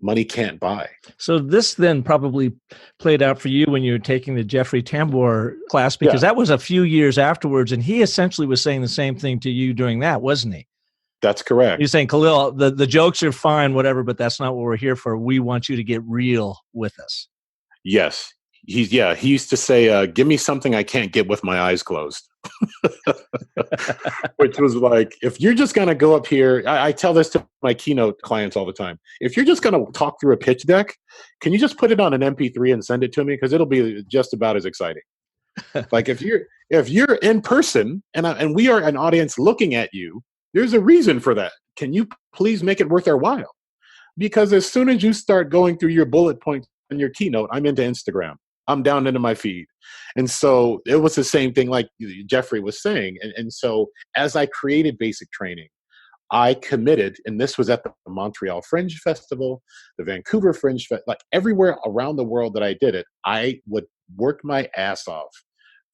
money can't buy. So this then probably played out for you when you were taking the Jeffrey Tambor class, because that was a few years afterwards, and he essentially was saying the same thing to you during that, wasn't he? That's correct. He's saying, Kahlil, the jokes are fine, whatever, but that's not what we're here for. We want you to get real with us. Yes. He used to say, give me something I can't get with my eyes closed. Which was like, if you're just going to go up here, I tell this to my keynote clients all the time. If you're just going to talk through a pitch deck, can you just put it on an MP3 and send it to me? Because it'll be just about as exciting. Like if you're in person and we are an audience looking at you, there's a reason for that. Can you please make it worth our while? Because as soon as you start going through your bullet points in your keynote, I'm into Instagram. I'm down into my feed. And so it was the same thing like Jeffrey was saying. And so as I created basic training, I committed, and this was at the Montreal Fringe Festival, the Vancouver Fringe Festival, like everywhere around the world that I did it, I would work my ass off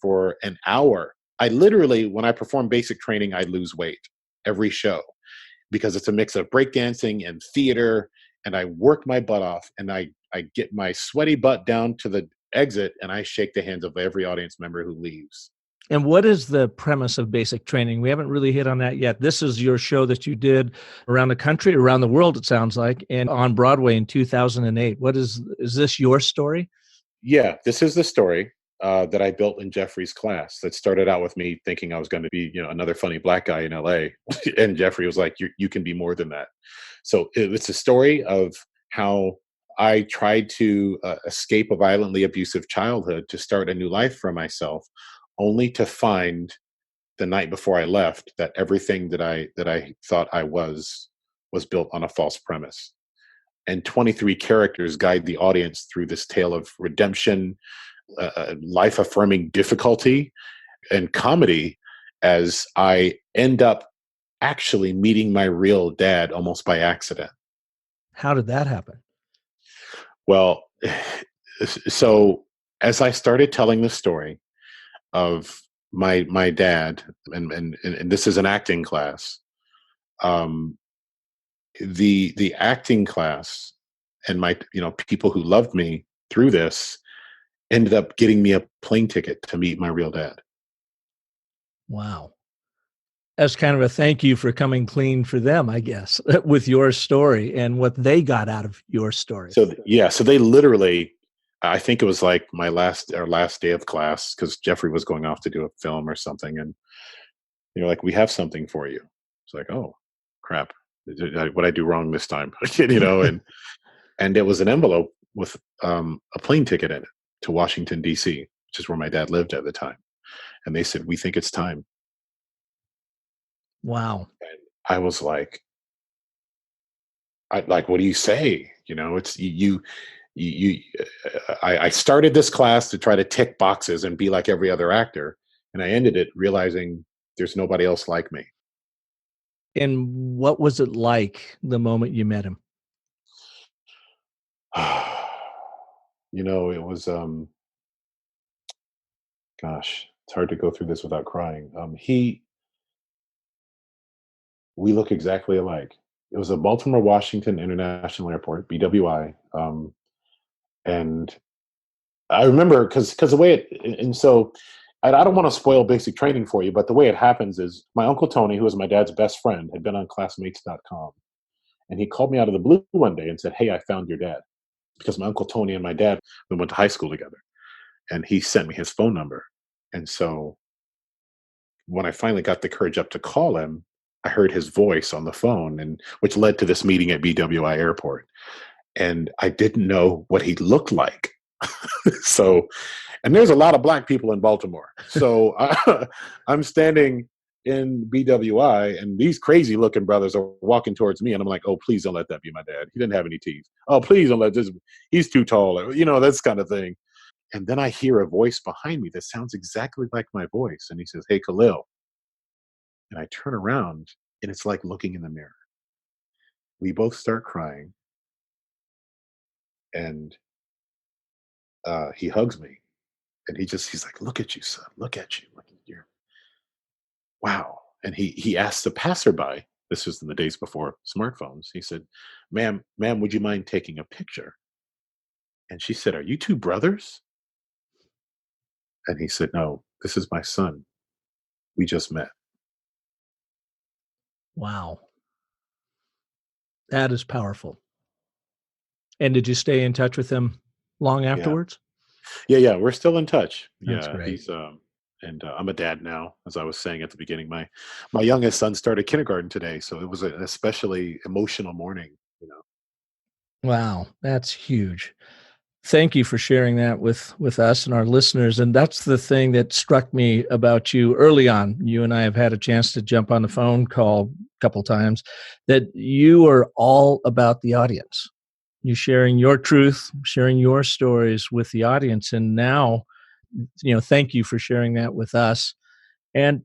for an hour. I literally, when I perform basic training, I lose weight every show because it's a mix of breakdancing and theater. And I work my butt off and I get my sweaty butt down to the exit and I shake the hands of every audience member who leaves. And what is the premise of basic training? We haven't really hit on that yet. This is your show that you did around the country, around the world, it sounds like, and on Broadway in 2008. What is this your story? Yeah, this is the story that I built in Jeffrey's class that started out with me thinking I was going to be, another funny black guy in LA. And Jeffrey was like, you can be more than that. So it's a story of how I tried to escape a violently abusive childhood to start a new life for myself, only to find the night before I left that everything that I thought I was built on a false premise. And 23 characters guide the audience through this tale of redemption, life affirming difficulty, and comedy as I end up actually meeting my real dad almost by accident. How did that happen? Well, so as I started telling the story of my dad, and this is an acting class, the acting class and my people who loved me through this ended up getting me a plane ticket to meet my real dad. Wow. As kind of a thank you for coming clean for them, I guess, with your story and what they got out of your story. So they literally, I think it was like my last day of class because Jeffrey was going off to do a film or something, and like, we have something for you. It's like, oh crap, what I do wrong this time? And it was an envelope with a plane ticket in it to Washington D.C., which is where my dad lived at the time. And they said, we think it's time. Wow. And I was like, what do you say? It's I started this class to try to tick boxes and be like every other actor. And I ended it realizing there's nobody else like me. And what was it like the moment you met him? It was, gosh, it's hard to go through this without crying. We look exactly alike. It was a Baltimore Washington International Airport, BWI, and I remember because the way it, and so I don't want to spoil basic training for you, but the way it happens is my uncle Tony, who was my dad's best friend, had been on Classmates.com, and he called me out of the blue one day and said, "Hey, I found your dad," because my uncle Tony and my dad, we went to high school together, and he sent me his phone number, and so when I finally got the courage up to call him, I heard his voice on the phone, and which led to this meeting at BWI Airport. And I didn't know what he looked like. So, and there's a lot of black people in Baltimore. So I'm standing in BWI, and these crazy looking brothers are walking towards me, and I'm like, "Oh, please don't let that be my dad. He didn't have any teeth. Oh, please don't let this. He's too tall." This kind of thing. And then I hear a voice behind me that sounds exactly like my voice, and he says, "Hey, Kahlil." And I turn around, and it's like looking in the mirror. We both start crying, and he hugs me, and he's like, "Look at you, son. Look at you. Look at you. Wow." And he asked the passerby. This was in the days before smartphones. He said, "Ma'am, would you mind taking a picture?" And she said, "Are you two brothers?" And he said, "No, this is my son. We just met." Wow. That is powerful. And did you stay in touch with him long Yeah. afterwards? Yeah. We're still in touch. That's Yeah. great. And I'm a dad now, as I was saying at the beginning. My youngest son started kindergarten today, so it was an especially emotional morning. You know. Wow, that's huge. Thank you for sharing that with us and our listeners. And that's the thing that struck me about you early on. You and I have had a chance to jump on the phone call a couple times, that you are all about the audience. You sharing your truth, sharing your stories with the audience. And now, thank you for sharing that with us. And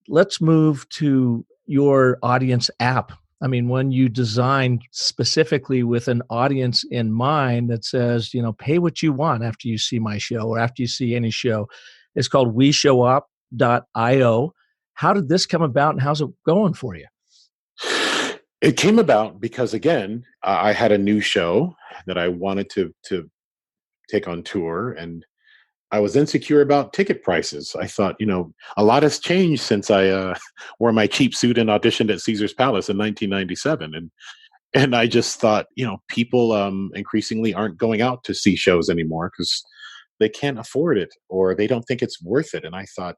let's move to your audience app. I mean, when you design specifically with an audience in mind that says, pay what you want after you see my show or after you see any show, it's called WeShowUp.io. How did this come about and how's it going for you? It came about because, again, I had a new show that I wanted to take on tour, and I was insecure about ticket prices. I thought, a lot has changed since I wore my cheap suit and auditioned at Caesar's Palace in 1997, and I just thought, people increasingly aren't going out to see shows anymore because they can't afford it or they don't think it's worth it. And I thought,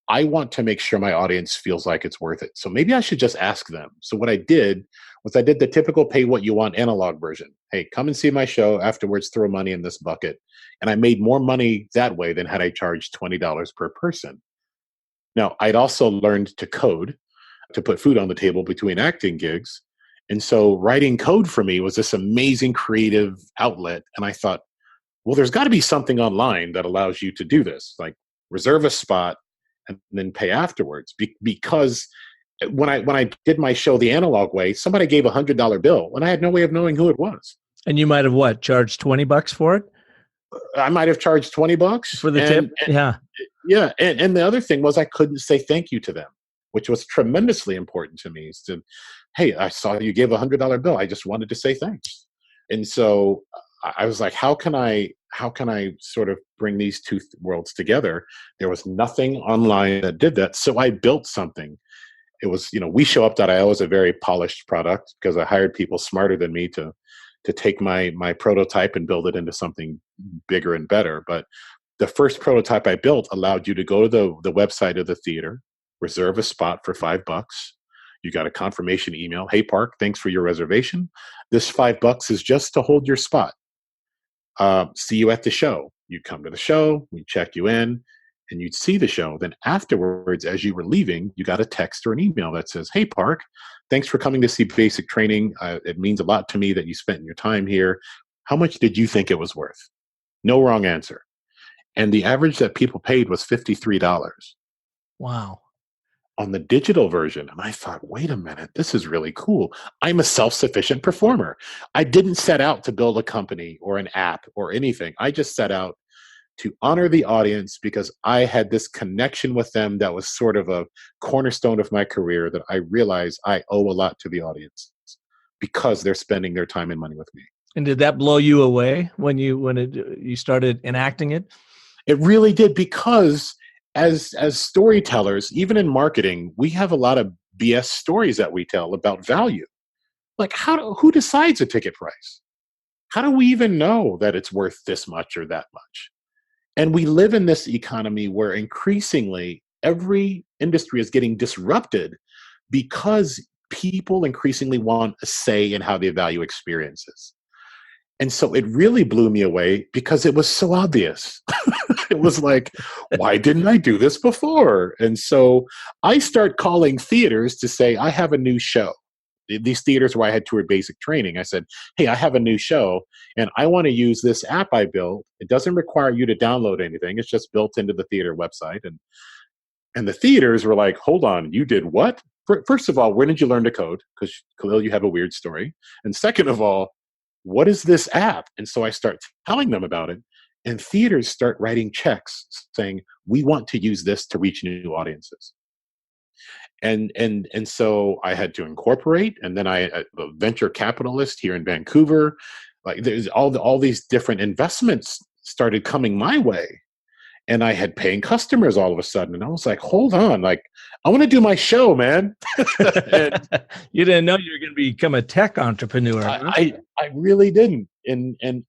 I want to make sure my audience feels like it's worth it. So maybe I should just ask them. So what I did was I did the typical pay what you want analog version. Hey, come and see my show. Afterwards, throw money in this bucket. And I made more money that way than had I charged $20 per person. Now, I'd also learned to code to put food on the table between acting gigs. And so writing code for me was this amazing creative outlet. And I thought, well, there's got to be something online that allows you to do this, like reserve a spot and then pay afterwards. Because when I did my show the analog way, somebody gave $100 bill and I had no way of knowing who it was. And you might have charged $20 for it? I might have charged $20 For the tip? Yeah. yeah. And the other thing was I couldn't say thank you to them, which was tremendously important to me. Is to, hey, I saw you gave $100 bill. I just wanted to say thanks. And so I was like, how can I sort of bring these two worlds together? There was nothing online that did that. So I built something. It was, WeShowUp.io is a very polished product because I hired people smarter than me to take my prototype and build it into something bigger and better. But the first prototype I built allowed you to go to the website of the theater, reserve a spot for $5. You got a confirmation email. Hey, Park, thanks for your reservation. This $5 is just to hold your spot. See you at the show. You come to the show, we check you in, and you'd see the show. Then afterwards, as you were leaving, you got a text or an email that says, hey, Park, thanks for coming to see basic training. It means a lot to me that you spent your time here. How much did you think it was worth? No wrong answer. And the average that people paid was $53. Wow. On the digital version. And I thought, wait a minute, this is really cool. I'm a self-sufficient performer. I didn't set out to build a company or an app or anything. I just set out to honor the audience because I had this connection with them that was sort of a cornerstone of my career that I realized I owe a lot to the audience because they're spending their time and money with me. And did that blow you away when you started enacting it? It really did, because as storytellers, even in marketing, we have a lot of BS stories that we tell about value. Like who decides a ticket price? How do we even know that it's worth this much or that much? And we live in this economy where increasingly every industry is getting disrupted because people increasingly want a say in how they value experiences. And so it really blew me away because it was so obvious. It was like, why didn't I do this before? And so I start calling theaters to say, I have a new show. These theaters where I had toured basic training, I said, hey, I have a new show and I want to use this app I built. It doesn't require you to download anything. It's just built into the theater website. And the theaters were like, hold on, you did what? First of all, when did you learn to code? Because Kahlil, you have a weird story. And second of all, what is this app? And so I start telling them about it. And theaters start writing checks saying, we want to use this to reach new audiences. And so I had to incorporate, and then a venture capitalist here in Vancouver, like there's all these different investments started coming my way. and I had paying customers all of a sudden. And I was like, hold on, like, I want to do my show, man. And You didn't know you were going to become a tech entrepreneur, I, huh? I really didn't.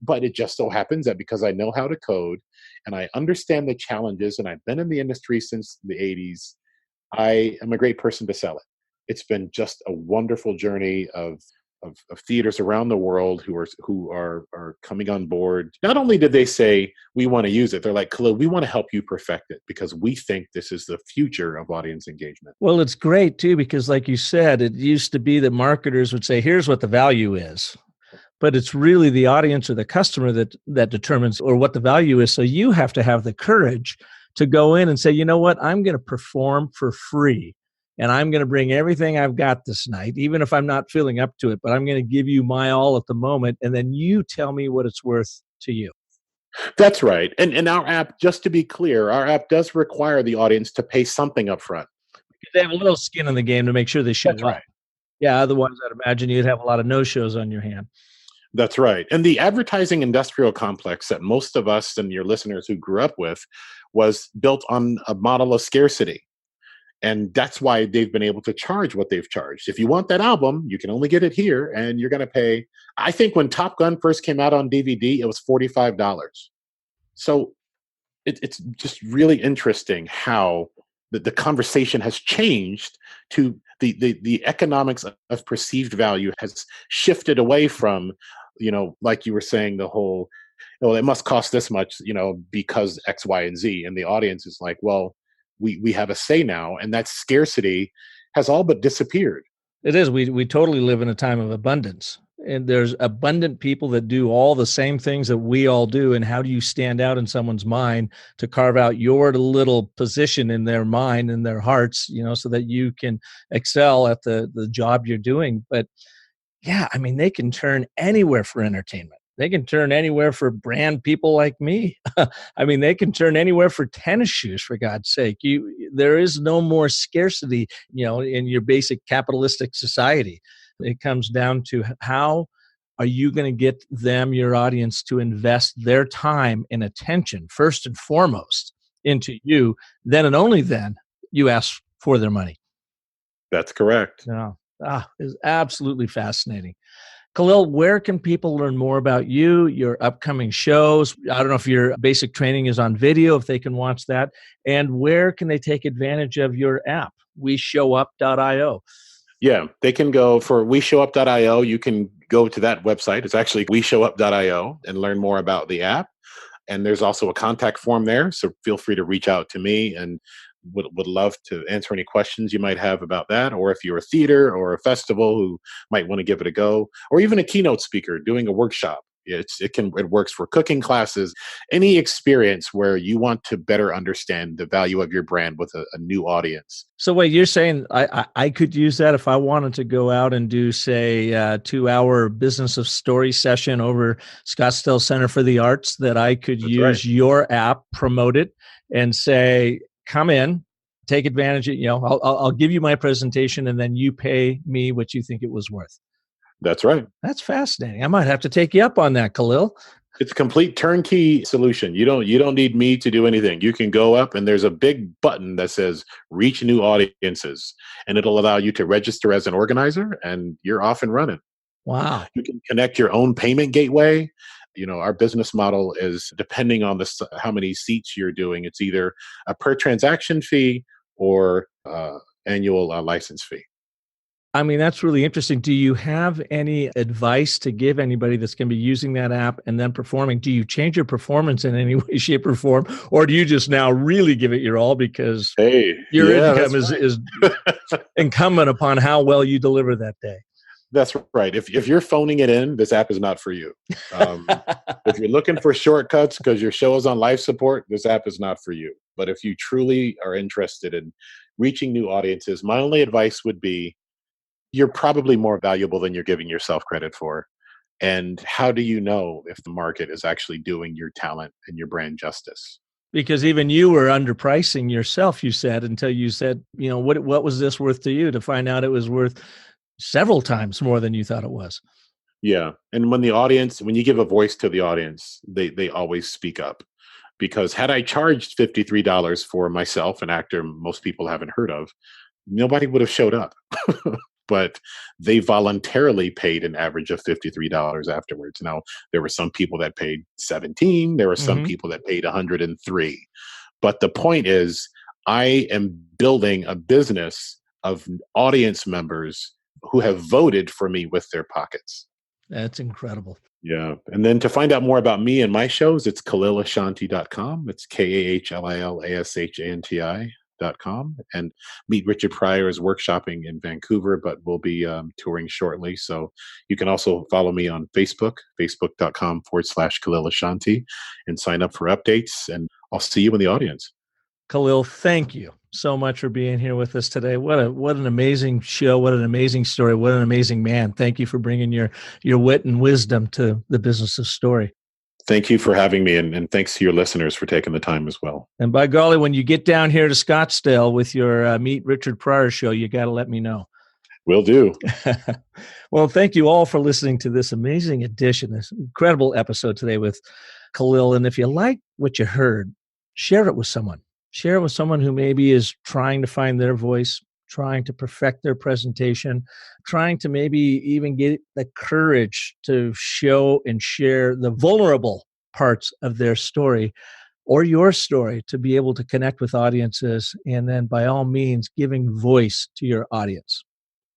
But it just so happens that because I know how to code and I understand the challenges and I've been in the industry since the 80s, I am a great person to sell it. It's been just a wonderful journey of theaters around the world who are coming on board. Not only did they say we want to use it, they're like, Kahlil, we want to help you perfect it because we think this is the future of audience engagement. Well, it's great too, because like you said, it used to be that marketers would say, here's what the value is. But it's really the audience or the customer that determines or what the value is. So you have to have the courage to go in and say, you know what, I'm going to perform for free. And I'm going to bring everything I've got this night, even if I'm not feeling up to it, but I'm going to give you my all at the moment. And then you tell me what it's worth to you. That's right. And our app, just to be clear, our app does require the audience to pay something up front. Because they have a little skin in the game to make sure they That's show up. right. Yeah, otherwise I'd imagine you'd have a lot of no-shows on your hand. That's right. And the advertising industrial complex that most of us and your listeners who grew up with was built on a model of scarcity. And that's why they've been able to charge what they've charged. If you want that album, you can only get it here and you're going to pay. I think when Top Gun first came out on DVD, it was $45. So it's just really interesting how the conversation has changed to the economics of perceived value has shifted away from, like you were saying, the whole, well, it must cost this much, because X, Y, and Z. And the audience is like, well, we have a say now, and that scarcity has all but disappeared. It is. We totally live in a time of abundance. And there's abundant people that do all the same things that we all do. And how do you stand out in someone's mind to carve out your little position in their mind and their hearts, so that you can excel at the job you're doing. But yeah, I mean, they can turn anywhere for entertainment. They can turn anywhere for brand people like me. I mean, they can turn anywhere for tennis shoes, for God's sake. There is no more scarcity, in your basic capitalistic society. It comes down to how are you going to get them, your audience, to invest their time and attention, first and foremost, into you. Then and only then you ask for their money. That's correct. Yeah. It's absolutely fascinating. Kahlil, where can people learn more about you, your upcoming shows? I don't know if your basic training is on video, if they can watch that. And where can they take advantage of your app, weshowup.io? Yeah, they can go for weshowup.io. You can go to that website. It's actually weshowup.io and learn more about the app. And there's also a contact form there. So feel free to reach out to me and would love to answer any questions you might have about that. Or if you're a theater or a festival who might want to give it a go, or even a keynote speaker doing a workshop. It works for cooking classes, any experience where you want to better understand the value of your brand with a new audience. So wait, you're saying I could use that if I wanted to go out and do, say, a 2-hour business of story session over Scottsdale Center for the Arts, that I could That's use right. your app, promote it, and say, come in, take advantage of, I'll give you my presentation and then you pay me what you think it was worth. That's right. That's fascinating. I might have to take you up on that, Kahlil. It's a complete turnkey solution. You don't need me to do anything. You can go up and there's a big button that says reach new audiences, and it'll allow you to register as an organizer and you're off and running. Wow. You can connect your own payment gateway. Our business model is depending on how many seats you're doing. It's either a per transaction fee or annual license fee. I mean, that's really interesting. Do you have any advice to give anybody that's going to be using that app and then performing? Do you change your performance in any way, shape, or form? Or do you just now really give it your all because your income is incumbent upon how well you deliver that day? That's right. If you're phoning it in, this app is not for you. If you're looking for shortcuts because your show is on life support, this app is not for you. But if you truly are interested in reaching new audiences, my only advice would be, you're probably more valuable than you're giving yourself credit for. And how do you know if the market is actually doing your talent and your brand justice? Because even you were underpricing yourself, you said, until you said, what was this worth to you, to find out it was worth several times more than you thought it was. Yeah. And when you give a voice to the audience, they always speak up. because had I charged $53 for myself, an actor most people haven't heard of, nobody would have showed up. But they voluntarily paid an average of $53 afterwards. Now, there were some people that paid 17, there were some Hmm. people that paid 103. But the point is, I am building a business of audience members who have voted for me with their pockets. That's incredible. Yeah. And then to find out more about me and my shows, it's KhalilAshanti.com. It's KAHLILASHANTI.com. And Meet Richard Pryor is workshopping in Vancouver, but we'll be touring shortly. So you can also follow me on Facebook, facebook.com/Kahlil Ashanti, and sign up for updates. And I'll see you in the audience. Kahlil, thank you so much for being here with us today. What an amazing show. What an amazing story. What an amazing man. Thank you for bringing your wit and wisdom to the business of story. Thank you for having me. And thanks to your listeners for taking the time as well. And by golly, when you get down here to Scottsdale with your Meet Richard Pryor show, you got to let me know. Will do. Well, thank you all for listening to this amazing edition, this incredible episode today with Kahlil. And if you like what you heard, share it with someone. Share it with someone who maybe is trying to find their voice, trying to perfect their presentation, trying to maybe even get the courage to show and share the vulnerable parts of their story or your story, to be able to connect with audiences, and then by all means giving voice to your audience,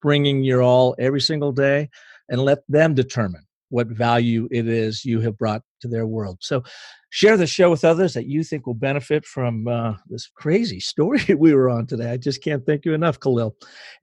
bringing your all every single day, and let them determine what value it is you have brought to their world. So share the show with others that you think will benefit from this crazy story we were on today. I just can't thank you enough, Kahlil.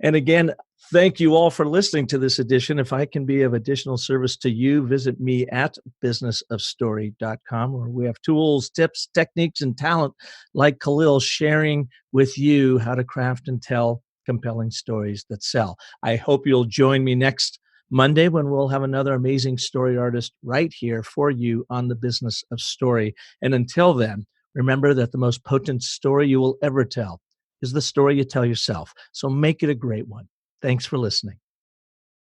And again, thank you all for listening to this edition. If I can be of additional service to you, visit me at businessofstory.com, where we have tools, tips, techniques, and talent like Kahlil sharing with you how to craft and tell compelling stories that sell. I hope you'll join me next Monday when we'll have another amazing story artist right here for you on the Business of Story. And until then, remember that the most potent story you will ever tell is the story you tell yourself. So make it a great one. Thanks for listening.